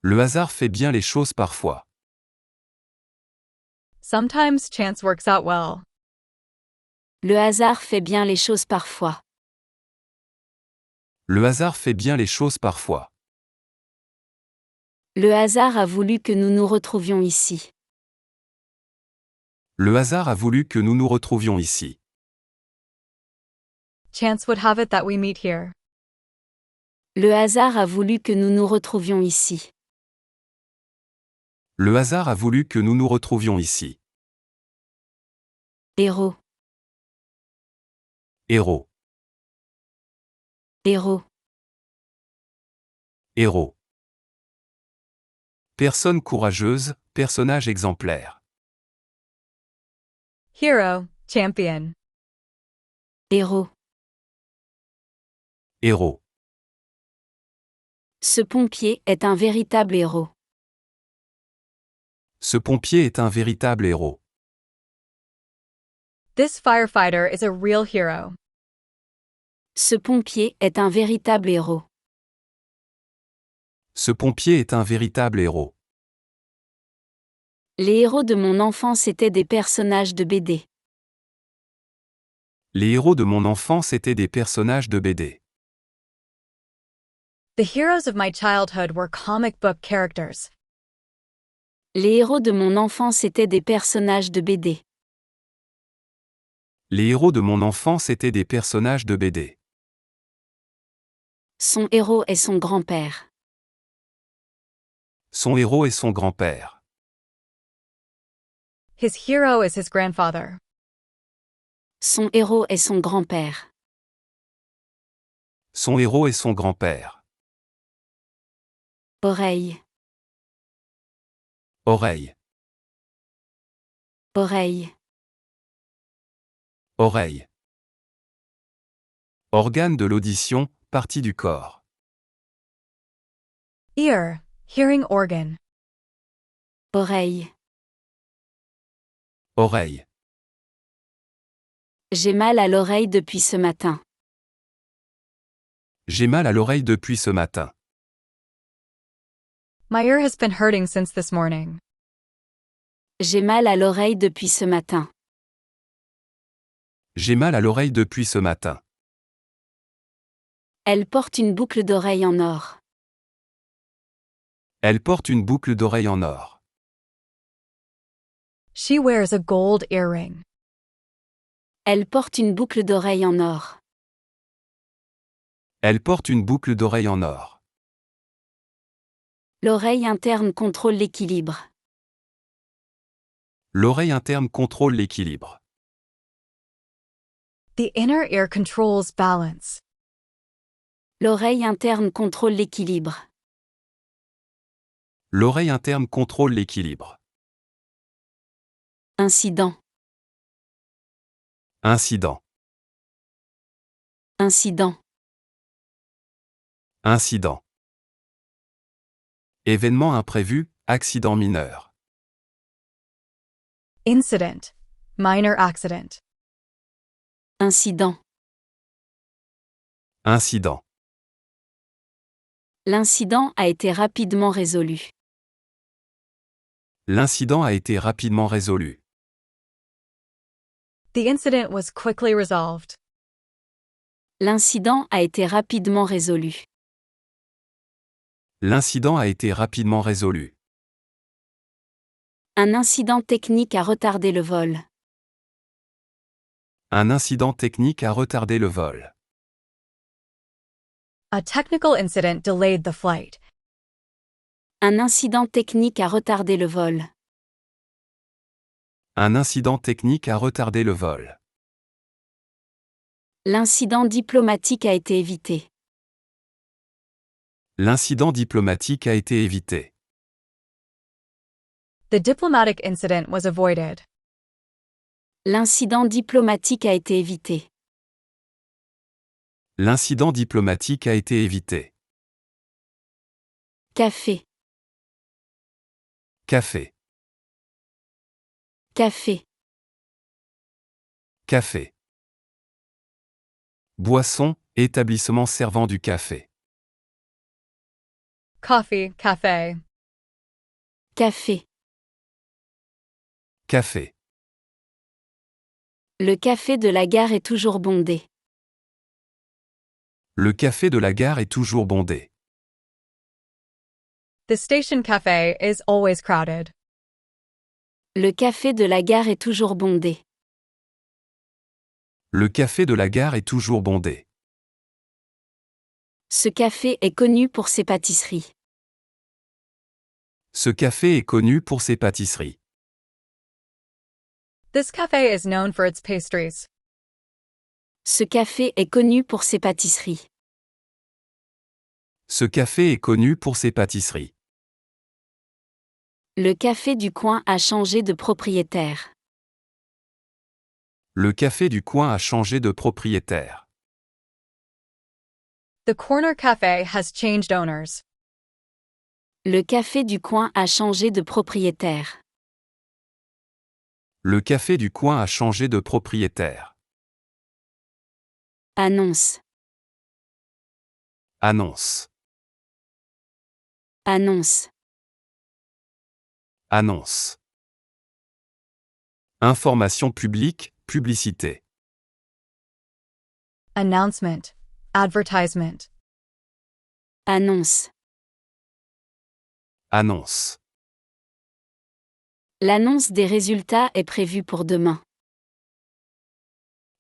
Le hasard fait bien les choses parfois. Sometimes chance works out well. Le hasard fait bien les choses parfois. Le hasard fait bien les choses parfois. Le hasard a voulu que nous nous retrouvions ici. Le hasard a voulu que nous nous retrouvions ici. Chance would have it that we meet here. Le hasard a voulu que nous nous retrouvions ici. Le hasard a voulu que nous nous retrouvions ici. Héros. Héros. Héros. Héros. Personne courageuse, personnage exemplaire. Hero, champion. Héros. Héros. Ce pompier est un véritable héros. Ce pompier est un véritable héros. This firefighter is a real hero. Ce pompier est un véritable héros. Ce pompier est un véritable héros. Les héros de mon enfance étaient des personnages de BD. Les héros de mon enfance étaient des personnages de BD. The heroes of my childhood were comic book characters. Les héros de mon enfance étaient des personnages de BD. Les héros de mon enfance étaient des personnages de BD. Son héros est son grand-père. Son héros est son grand-père. His hero is his grandfather. Son héros est son grand-père. Son héros est son grand-père. Oreille. Oreille. Oreille. Oreille. Organe de l'audition, partie du corps. Ear, hearing organ. Oreille. Oreille. J'ai mal à l'oreille depuis ce matin. J'ai mal à l'oreille depuis ce matin. My ear has been hurting since this morning. J'ai mal à l'oreille depuis ce matin. J'ai mal à l'oreille depuis ce matin. Elle porte une boucle d'oreille en or. Elle porte une boucle d'oreille en or. She wears a gold earring. Elle porte une boucle d'oreille en or. Elle porte une boucle d'oreille en or. L'oreille interne contrôle l'équilibre. L'oreille interne contrôle l'équilibre. The inner ear controls balance. L'oreille interne contrôle l'équilibre. L'oreille interne contrôle l'équilibre. Incident. Incident. Incident. Incident. Événement imprévu, accident mineur. Incident, minor accident. Incident. Incident. L'incident a été rapidement résolu. L'incident a été rapidement résolu. The incident was quickly resolved. L'incident a été rapidement résolu. L'incident a été rapidement résolu. Un incident technique a retardé le vol. Un incident technique a retardé le vol. A technical incident delayed the flight. Un incident technique a retardé le vol. Un incident technique a retardé le vol. L'incident diplomatique a été évité. L'incident diplomatique a été évité. The diplomatic incident was avoided. L'incident diplomatique a été évité. L'incident diplomatique a été évité. Café. Café. Café. Café. Boisson, établissement servant du café. Coffee, cafe. Café. Café. Le café de la gare est toujours bondé. Le café de la gare est toujours bondé. The station cafe is always crowded. Le café de la gare est toujours bondé. Le café de la gare est toujours bondé. Ce café est connu pour ses pâtisseries. Ce café est connu pour ses pâtisseries. This cafe is known for its pastries. Ce café est connu pour ses pâtisseries. Ce café est connu pour ses pâtisseries. Le café du coin a changé de propriétaire. Le café du coin a changé de propriétaire. The corner cafe has changed owners. Le café du coin a changé de propriétaire. Le café du coin a changé de propriétaire. Annonce. Annonce. Annonce. Annonce. Information publique, publicité. Announcement. Advertisement. Annonce. Annonce. L'annonce des résultats est prévue pour demain.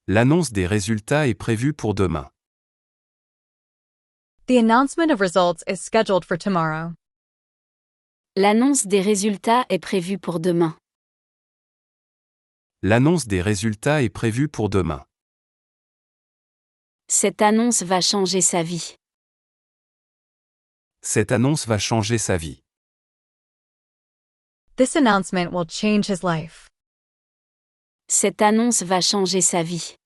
L'annonce des résultats est prévue pour demain. The announcement of results is scheduled for tomorrow. L'annonce des résultats est prévue pour demain. L'annonce des résultats est prévue pour demain. Cette annonce va changer sa vie. Cette annonce va changer sa vie. This announcement will change his life. Cette annonce va changer sa vie.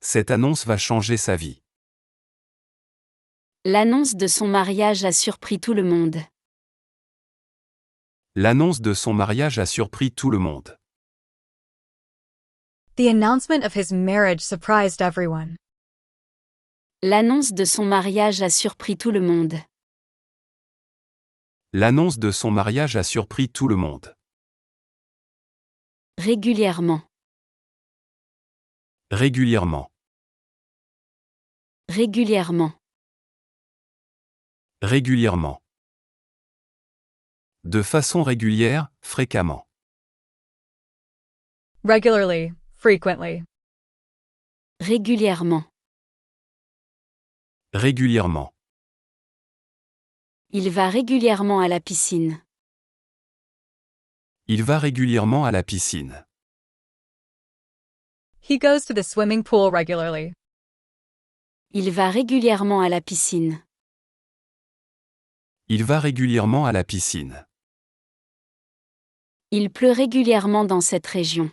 Cette annonce va changer sa vie. L'annonce de son mariage a surpris tout le monde. L'annonce de son mariage a surpris tout le monde. The announcement of his marriage surprised everyone. L'annonce de son mariage a surpris tout le monde. L'annonce de son mariage a surpris tout le monde. Régulièrement. Régulièrement. Régulièrement. Régulièrement. De façon régulière, fréquemment. Regularly, frequently. Régulièrement. Régulièrement. Il va régulièrement à la piscine. Il va régulièrement à la piscine. He goes to the swimming pool regularly. Il va régulièrement à la piscine. Il va régulièrement à la piscine. Il pleut régulièrement dans cette région.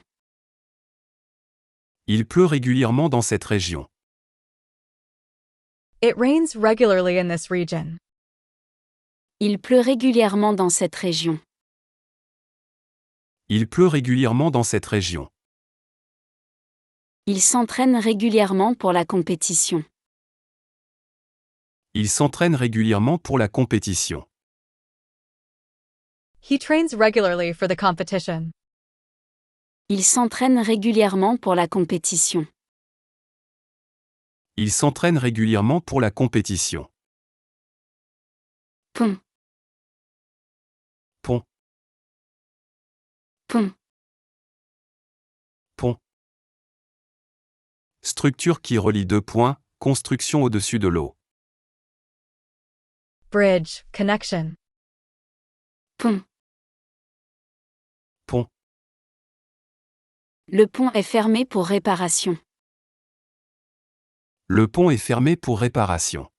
Il pleut régulièrement dans cette région. It rains regularly in this region. Il pleut régulièrement dans cette région. Il pleut régulièrement dans cette région. Il s'entraîne régulièrement pour la compétition. Il s'entraîne régulièrement pour la compétition. He trains regularly for the competition. Il s'entraîne régulièrement pour la compétition. Il s'entraîne régulièrement pour la compétition. Pont. Pont. Pont. Pont. Structure qui relie deux points, construction au-dessus de l'eau. Bridge, connection. Pont. Pont. Le pont est fermé pour réparation. Le pont est fermé pour réparation.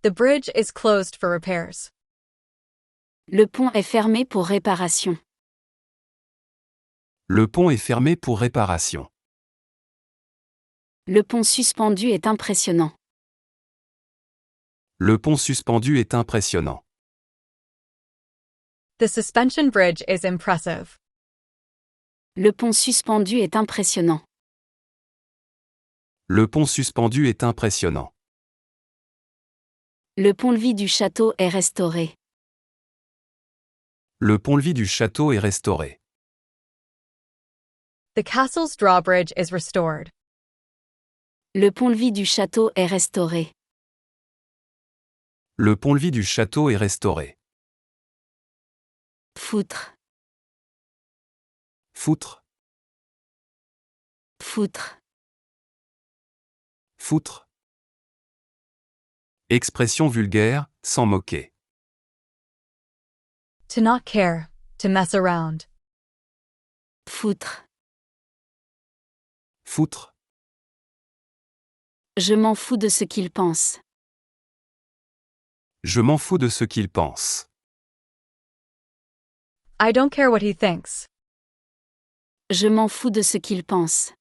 The bridge is closed for repairs. Le pont est fermé pour réparation. Le pont est fermé pour réparation. Le pont suspendu est impressionnant. Le pont suspendu est impressionnant. The suspension bridge is impressive. Le pont suspendu est impressionnant. Le pont suspendu est impressionnant. Le pont-levis du château est restauré. Le pont-levis du château est restauré. The castle's drawbridge is restored. Le pont-levis du château est restauré. Le pont-levis du château est restauré. Foutre. Foutre. Foutre. Foutre. Expression vulgaire, sans moquer. To not care, to mess around. Foutre. Foutre. Je m'en fous de ce qu'il pense. Je m'en fous de ce qu'il pense. I don't care what he thinks. Je m'en fous de ce qu'il pense.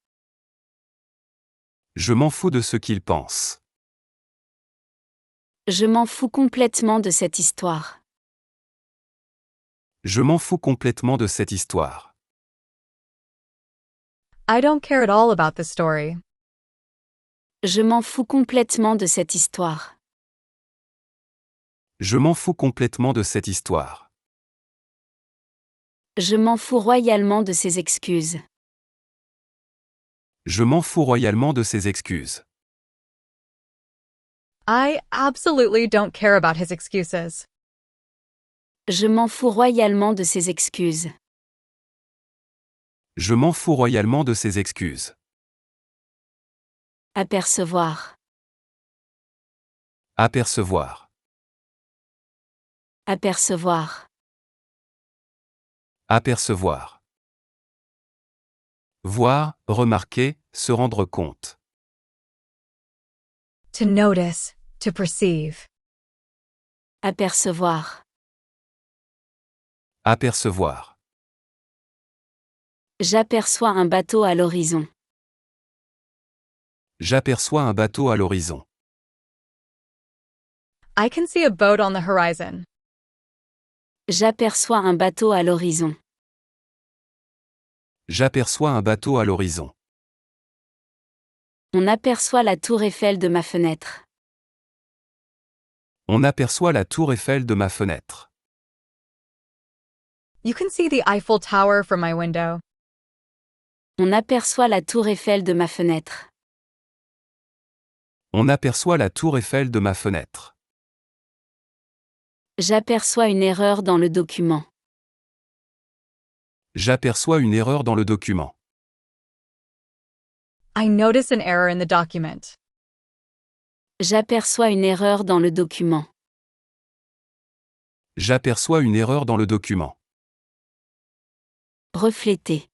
Je m'en fous de ce qu'il pense. Je m'en fous complètement de cette histoire. Je m'en fous complètement de cette histoire. I don't care at all about the story. Je m'en fous complètement de cette histoire. Je m'en fous complètement de cette histoire. Je m'en fous royalement de ses excuses. Je m'en fous royalement de ses excuses. I absolutely don't care about his excuses. Je m'en fous royalement de ses excuses. Je m'en fous royalement de ses excuses. Apercevoir. Apercevoir. Apercevoir. Apercevoir. Voir, remarquer, se rendre compte. To notice, to perceive. Apercevoir. Apercevoir. J'aperçois un bateau à l'horizon. J'aperçois un bateau à l'horizon. I can see a boat on the horizon. J'aperçois un bateau à l'horizon. J'aperçois un bateau à l'horizon. On aperçoit la tour Eiffel de ma fenêtre. On aperçoit la tour Eiffel de ma fenêtre. You can see the Eiffel Tower from my window. On aperçoit la tour Eiffel de ma fenêtre. On aperçoit la tour Eiffel de ma fenêtre. J'aperçois une erreur dans le document. J'aperçois une erreur dans le document. I notice an error in the document. J'aperçois une erreur dans le document. J'aperçois une erreur dans le document. Refléter.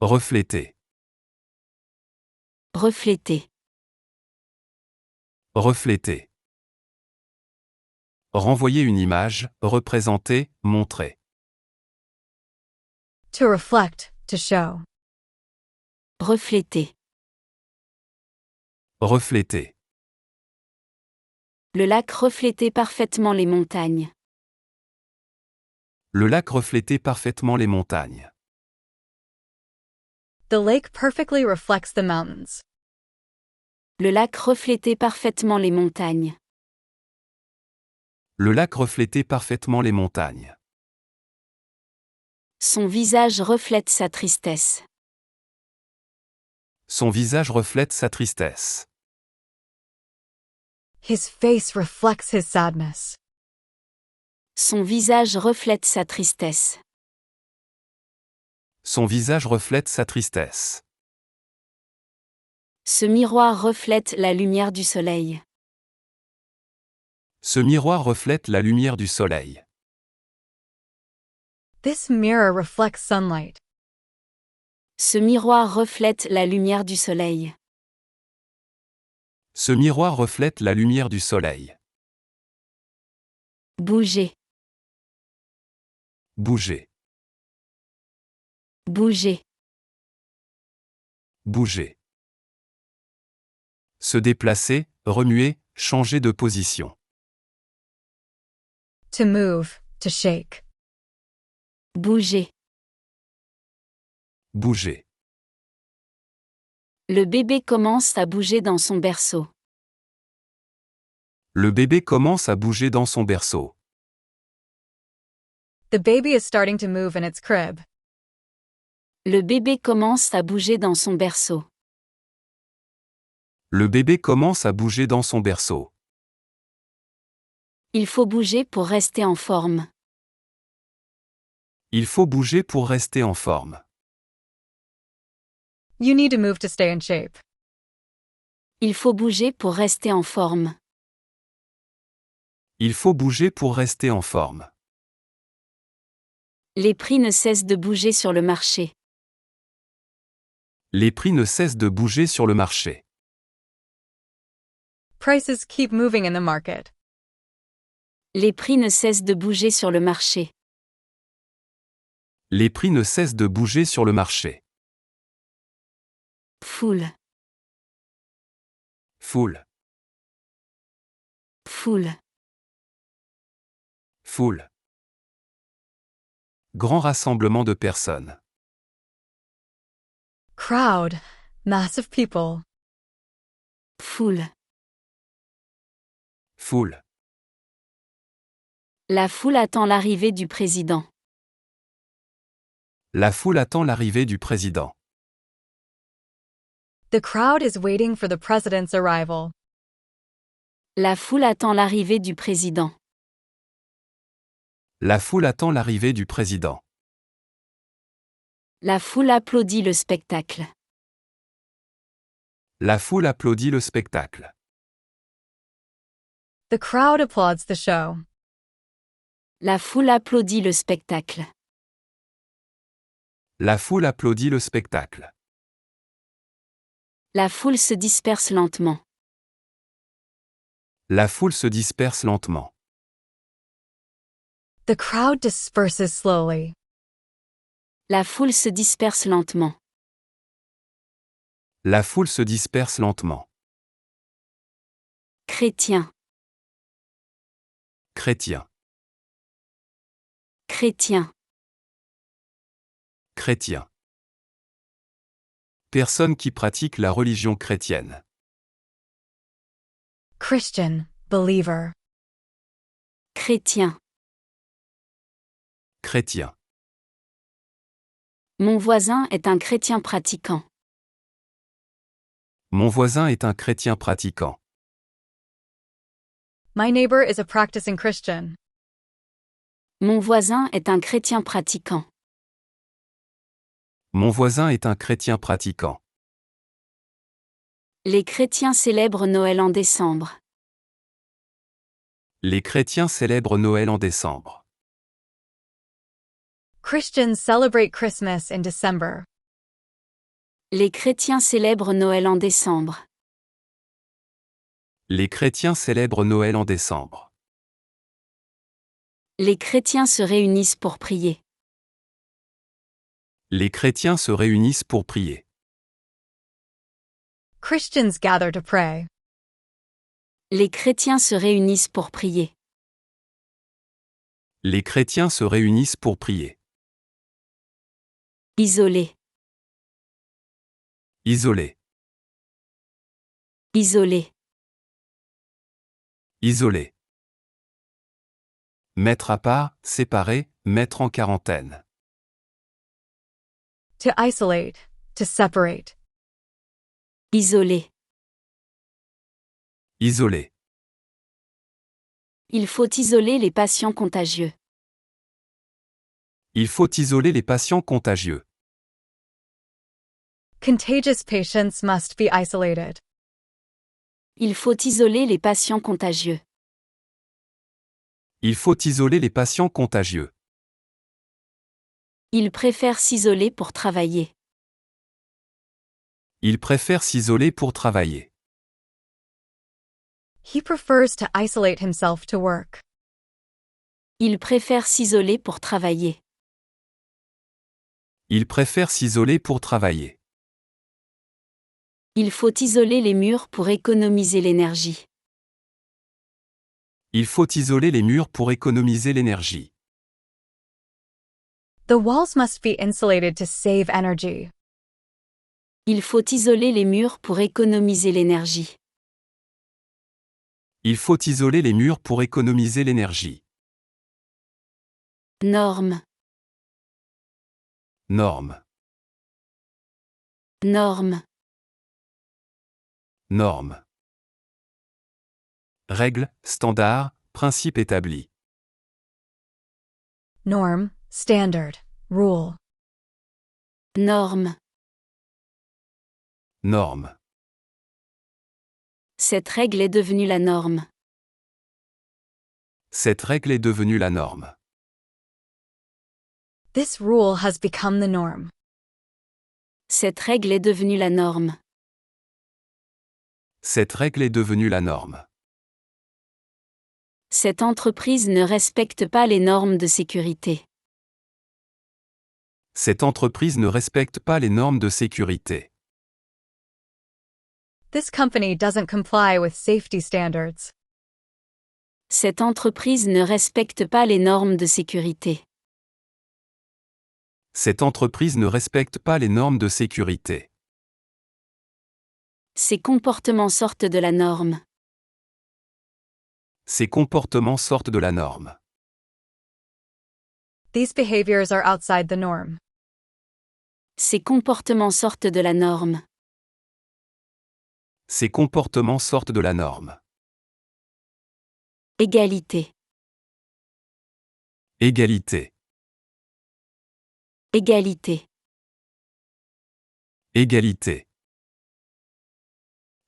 Refléter. Refléter. Refléter. Renvoyer une image, représenter, montrer. To reflect, to show. Refléter. Refléter. Le lac reflétait parfaitement les montagnes. Le lac reflétait parfaitement les montagnes. The lake perfectly reflects the mountains. Le lac reflétait parfaitement les montagnes. Le lac reflétait parfaitement les montagnes. Son visage reflète sa tristesse. Son visage reflète sa tristesse. His face reflects his sadness. Son visage reflète sa tristesse. Son visage reflète sa tristesse. Ce miroir reflète la lumière du soleil. Ce miroir reflète la lumière du soleil. This mirror reflects sunlight. Ce miroir reflète la lumière du soleil. Ce miroir reflète la lumière du soleil. Bouger, Bouger. bouger, Bouger. Se déplacer, remuer, changer de position. To move, to shake. bouger. Bouger. Le bébé commence à bouger dans son berceau. Le bébé commence à bouger dans son berceau. The baby is starting to move in its crib. Le bébé commence à bouger dans son berceau. Le bébé commence à bouger dans son berceau. Il faut bouger pour rester en forme. Il faut bouger pour rester en forme. You need to move to stay in shape. Il faut bouger pour rester en forme. Il faut bouger pour rester en forme. Les prix ne cessent de bouger sur le marché. Les prix ne cessent de bouger sur le marché. Prices keep moving in the market. Les prix ne cessent de bouger sur le marché. Les prix ne cessent de bouger sur le marché. Foule, Foule. foule, Foule. Grand rassemblement de personnes. Crowd. Mass of people. foule. Foule. La foule attend l'arrivée du président. La foule attend l'arrivée du président. The crowd is waiting for the president's arrival. La foule attend l'arrivée du président. La foule attend l'arrivée du président. La foule applaudit le spectacle. La foule applaudit le spectacle. The crowd applauds the show. La foule applaudit le spectacle. La foule applaudit le spectacle. La foule se disperse lentement. La foule se disperse lentement. The crowd disperses slowly. La foule se disperse lentement. La foule se disperse lentement. Chrétien, Chrétien. chrétien, Chrétien. Personne qui pratique la religion chrétienne. Christian, believer. chrétien. Chrétien. Mon voisin est un chrétien pratiquant. Mon voisin est un chrétien pratiquant. My neighbor is a practicing Christian. Mon voisin est un chrétien pratiquant. Mon voisin est un chrétien pratiquant. Les chrétiens célèbrent Noël en décembre. Les chrétiens célèbrent Noël en décembre. Christians celebrate Christmas in December. Les chrétiens célèbrent Noël en décembre. Les chrétiens célèbrent Noël en décembre. Les chrétiens se réunissent pour prier. Les chrétiens se réunissent pour prier. Christians gather to pray. Les chrétiens se réunissent pour prier. Les chrétiens se réunissent pour prier. Isolé, Isolé. isolé, Isolé. Mettre à part, séparer, mettre en quarantaine. To isolate, to separate. isolé. Isolé. Il faut isoler les patients contagieux. Il faut isoler les patients contagieux. Contagious patients must be isolated. Il faut isoler les patients contagieux. Il faut isoler les patients contagieux. Ils préfèrent s'isoler pour travailler. Il préfère s'isoler pour travailler. He prefers to isolate himself to work. Il préfère s'isoler pour travailler. Il préfère s'isoler pour travailler. Il faut isoler les murs pour économiser l'énergie. Il faut isoler les murs pour économiser l'énergie. The walls must be insulated to save energy. Il faut isoler les murs pour économiser l'énergie. Il faut isoler les murs pour économiser l'énergie. Norme. Norme. Norme. Norme. Règle, standard, principe établi. Norm, standard, rule. Norme. Norme. Cette règle est devenue la norme. Cette règle est devenue la norme. This rule has become the norm. Cette règle est devenue la norme. Cette règle est devenue la norme. Cette entreprise ne respecte pas les normes de sécurité. Cette entreprise ne respecte pas les normes de sécurité. This company doesn't comply with safety standards. Cette entreprise ne respecte pas les normes de sécurité. Cette entreprise ne respecte pas les normes de sécurité. Ces comportements sortent de la norme. Ces comportements sortent de la norme. These behaviors are outside the norm. Ces comportements sortent de la norme. Ces comportements sortent de la norme. Égalité. Égalité. Égalité. Égalité.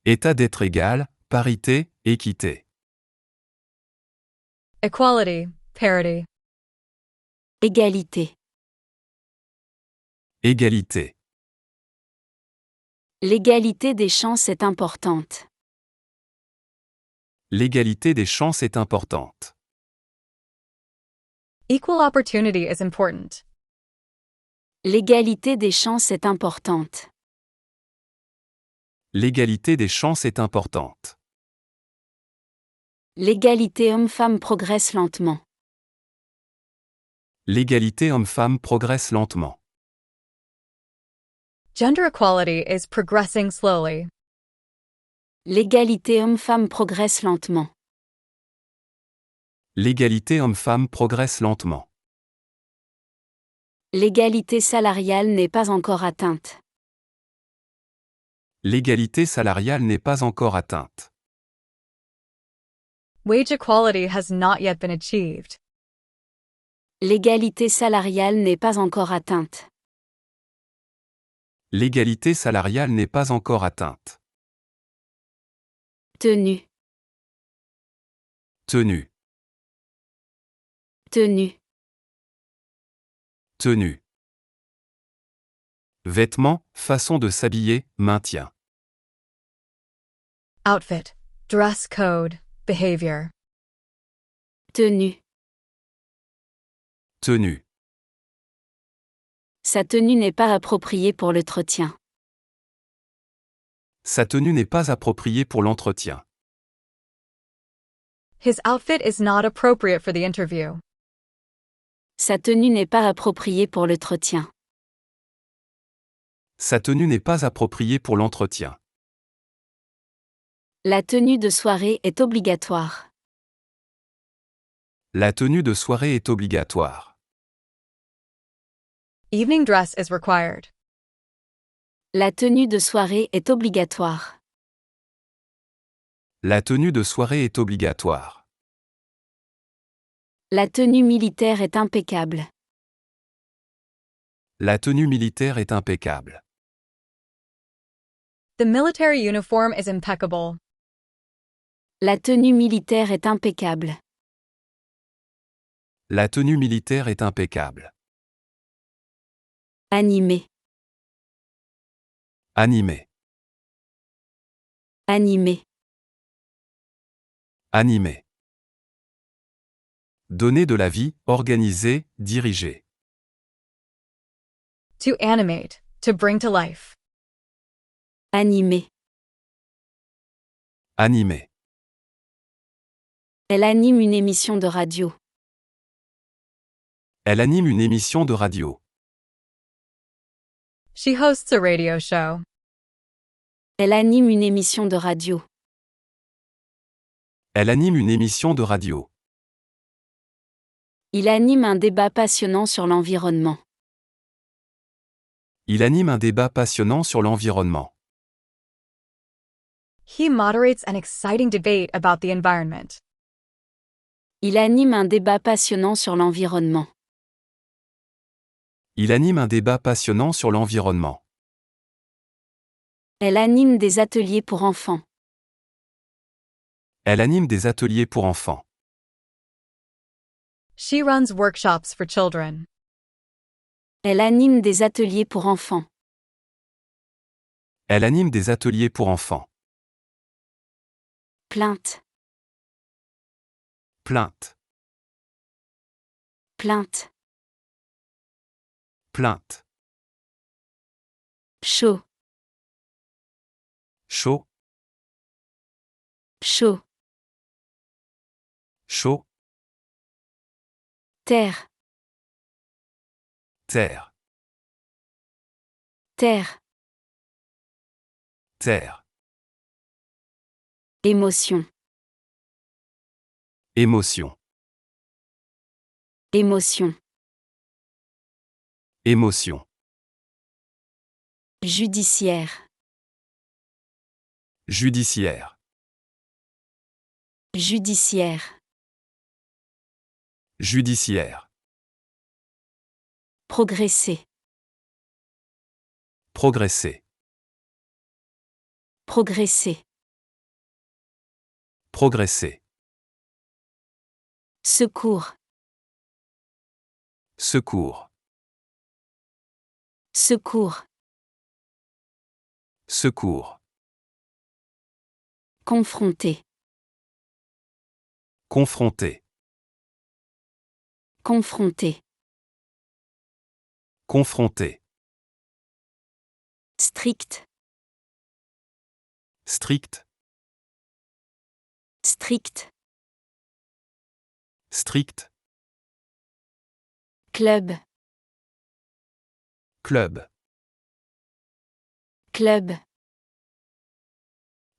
État d'être égal, parité, équité. Equality, parity. Égalité. Égalité. L'égalité des chances est importante. L'égalité des chances est importante. Equal opportunity is important. L'égalité des chances est importante. L'égalité des chances est importante. L'égalité homme-femme progresse lentement. L'égalité homme-femme progresse lentement. Gender equality is progressing slowly. L'égalité homme-femme progresse lentement. L'égalité homme-femme progresse lentement. L'égalité salariale n'est pas encore atteinte. L'égalité salariale n'est pas encore atteinte. Wage equality has not yet been achieved. L'égalité salariale n'est pas encore atteinte. L'égalité salariale n'est pas encore atteinte. Tenue. Tenue. Tenue. Tenue. Vêtements, façon de s'habiller, maintien. Outfit, dress code, behavior. Tenue. Tenue. Sa tenue n'est pas appropriée pour l'entretien. Sa tenue n'est pas appropriée pour l'entretien. His outfit is not appropriate for the interview. Sa tenue n'est pas appropriée pour l'entretien. Sa tenue n'est pas appropriée pour l'entretien. La tenue de soirée est obligatoire. La tenue de soirée est obligatoire. Evening dress is required. La tenue de soirée est obligatoire. La tenue de soirée est obligatoire. La tenue militaire est impeccable. La tenue militaire est impeccable. The military uniform is impeccable. La tenue militaire est impeccable. La tenue militaire est impeccable. Animé. Animé. Animer. Animer. Donner de la vie, organiser, diriger. To animate, to bring to life. Animer. Animer. Elle anime une émission de radio. Elle anime une émission de radio. She hosts a radio show. Elle anime une émission de radio. Elle anime une émission de radio. Il anime un débat passionnant sur l'environnement. Il anime un débat passionnant sur l'environnement. He moderates an exciting debate about the environment. Il anime un débat passionnant sur l'environnement. Il anime un débat passionnant sur l'environnement. Elle anime des ateliers pour enfants. Elle anime des ateliers pour enfants. She runs workshops for children. Elle anime des ateliers pour enfants. Elle anime des ateliers pour enfants. Plainte. Plainte. Plainte. Plainte. Chaud. Chaud. Chaud. Chaud. Terre. Terre. Terre. Terre. Émotion. Émotion. Émotion. Émotion. Judiciaire. Judiciaire. Judiciaire. Judiciaire. Progresser. Progresser. Progresser. Progresser. Secours. Secours. Secours. Secours. Confronter. Confronter. Confronter. Confronter. Strict. Strict. Strict. Strict. Club. Club. Club.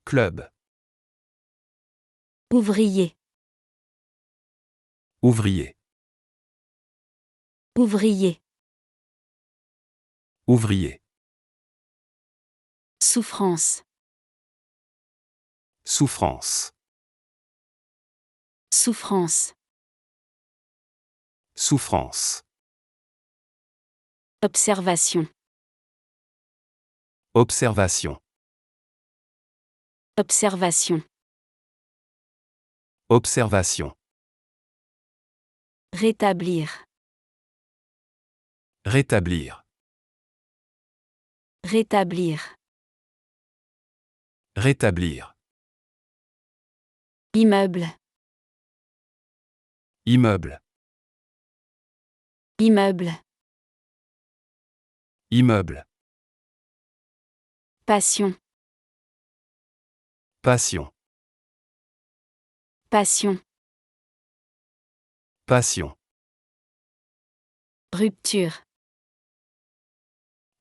Club. Ouvrier. Ouvrier. Ouvrier. Ouvrier. Souffrance. Souffrance. Souffrance. Souffrance. Observation. Observation. Observation. Observation. Rétablir. Rétablir. Rétablir. Rétablir. Immeuble. Immeuble. Immeuble. Immeuble. Passion. Passion. Passion. Passion. Rupture.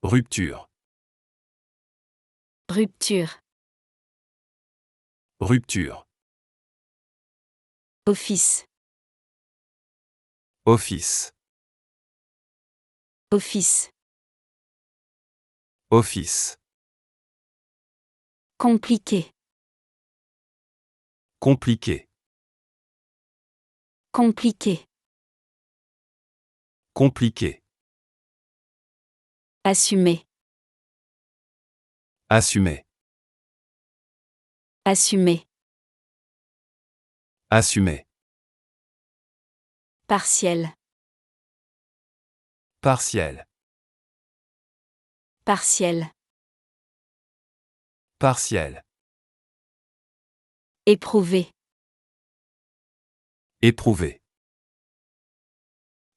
Rupture. Rupture. Rupture. Office. Office. Office. Office. Compliqué. Compliqué. Compliqué. Compliqué. Assumer. Assumer. Assumer. Assumer. Partiel. Partiel. Partiel. Partiel. Éprouver. Éprouver.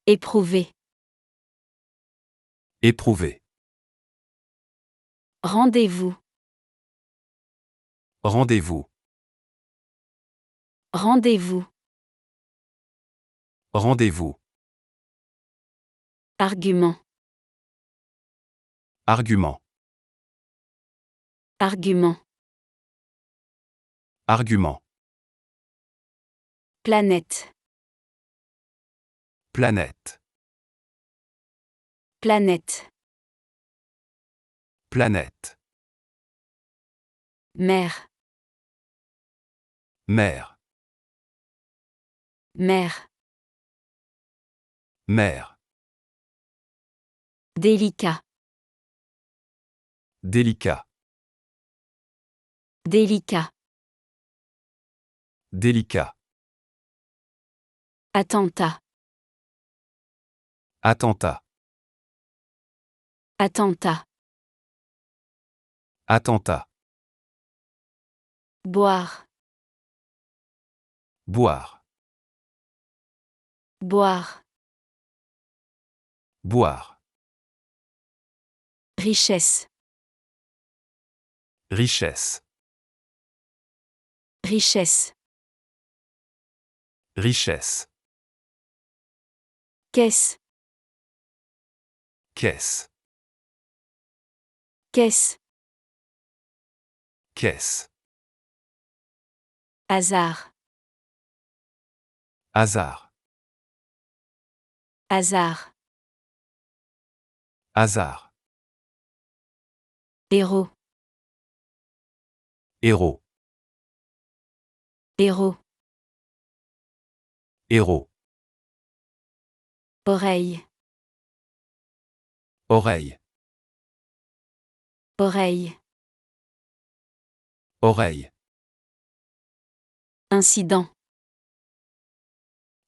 Éprouver. Éprouver. Rendez-vous. Rendez-vous. Rendez-vous. Rendez-vous. Argument. Argument. Argument. Argument. Planète. Planète. Planète. Planète. Mer. Mer. Mer. Mer. Délicat. Délicat. Délicat. Délicat. Attentat. Attentat. Attentat. Attentat. Boire. Boire. Boire. Boire. Richesse. Richesse. Richesse. Richesse. Caisse. Caisse. Caisse. Caisse. Hasard. Hasard. Hasard. Hasard. Héros. Héros. Héros. Héros. Oreille. Oreille. Oreille. Oreille. Incident.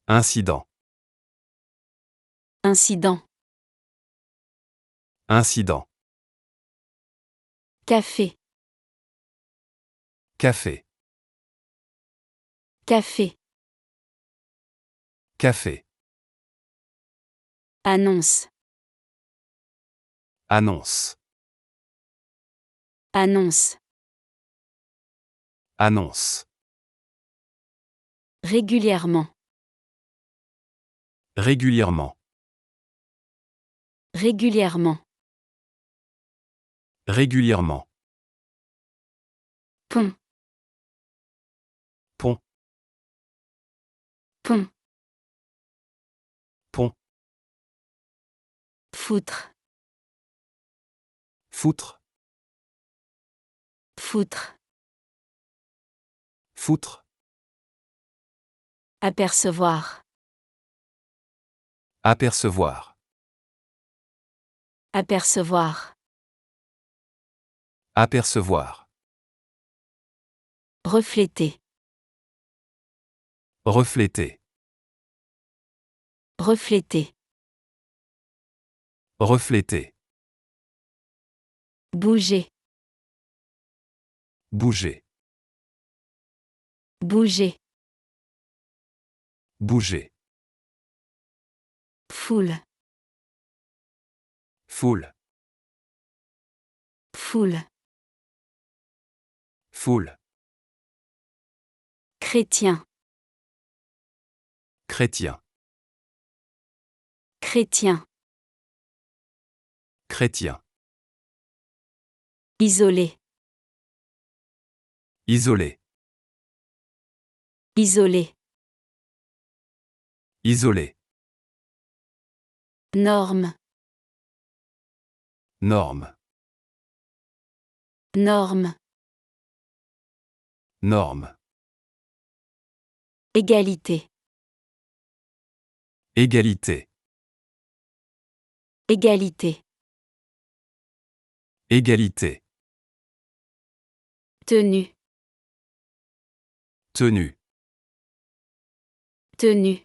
Incident. Incident. Incident. Café. Café. Café. Café. Annonce. Annonce. Annonce. Annonce. Régulièrement. Régulièrement. Régulièrement. Régulièrement. Pont. Pont. Pont. Pont. Foutre. Foutre. Foutre. Foutre. Apercevoir. Apercevoir. Apercevoir. Apercevoir. Refléter. Refléter. Refléter. Refléter. Bouger. Bouger. Bouger. Bouger. Foule. Foule. Foule. Foule. Chrétien. Chrétien. Chrétien. Chrétien. Isolé. Isolé. Isolé. Isolé. Norme. Norme. Norme. Norme. Égalité. Égalité. Égalité. Égalité. Tenue. Tenue. Tenue.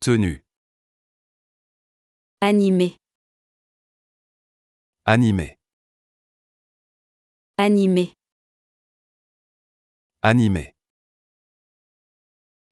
Tenue. Animé. Animé. Animé. Animé.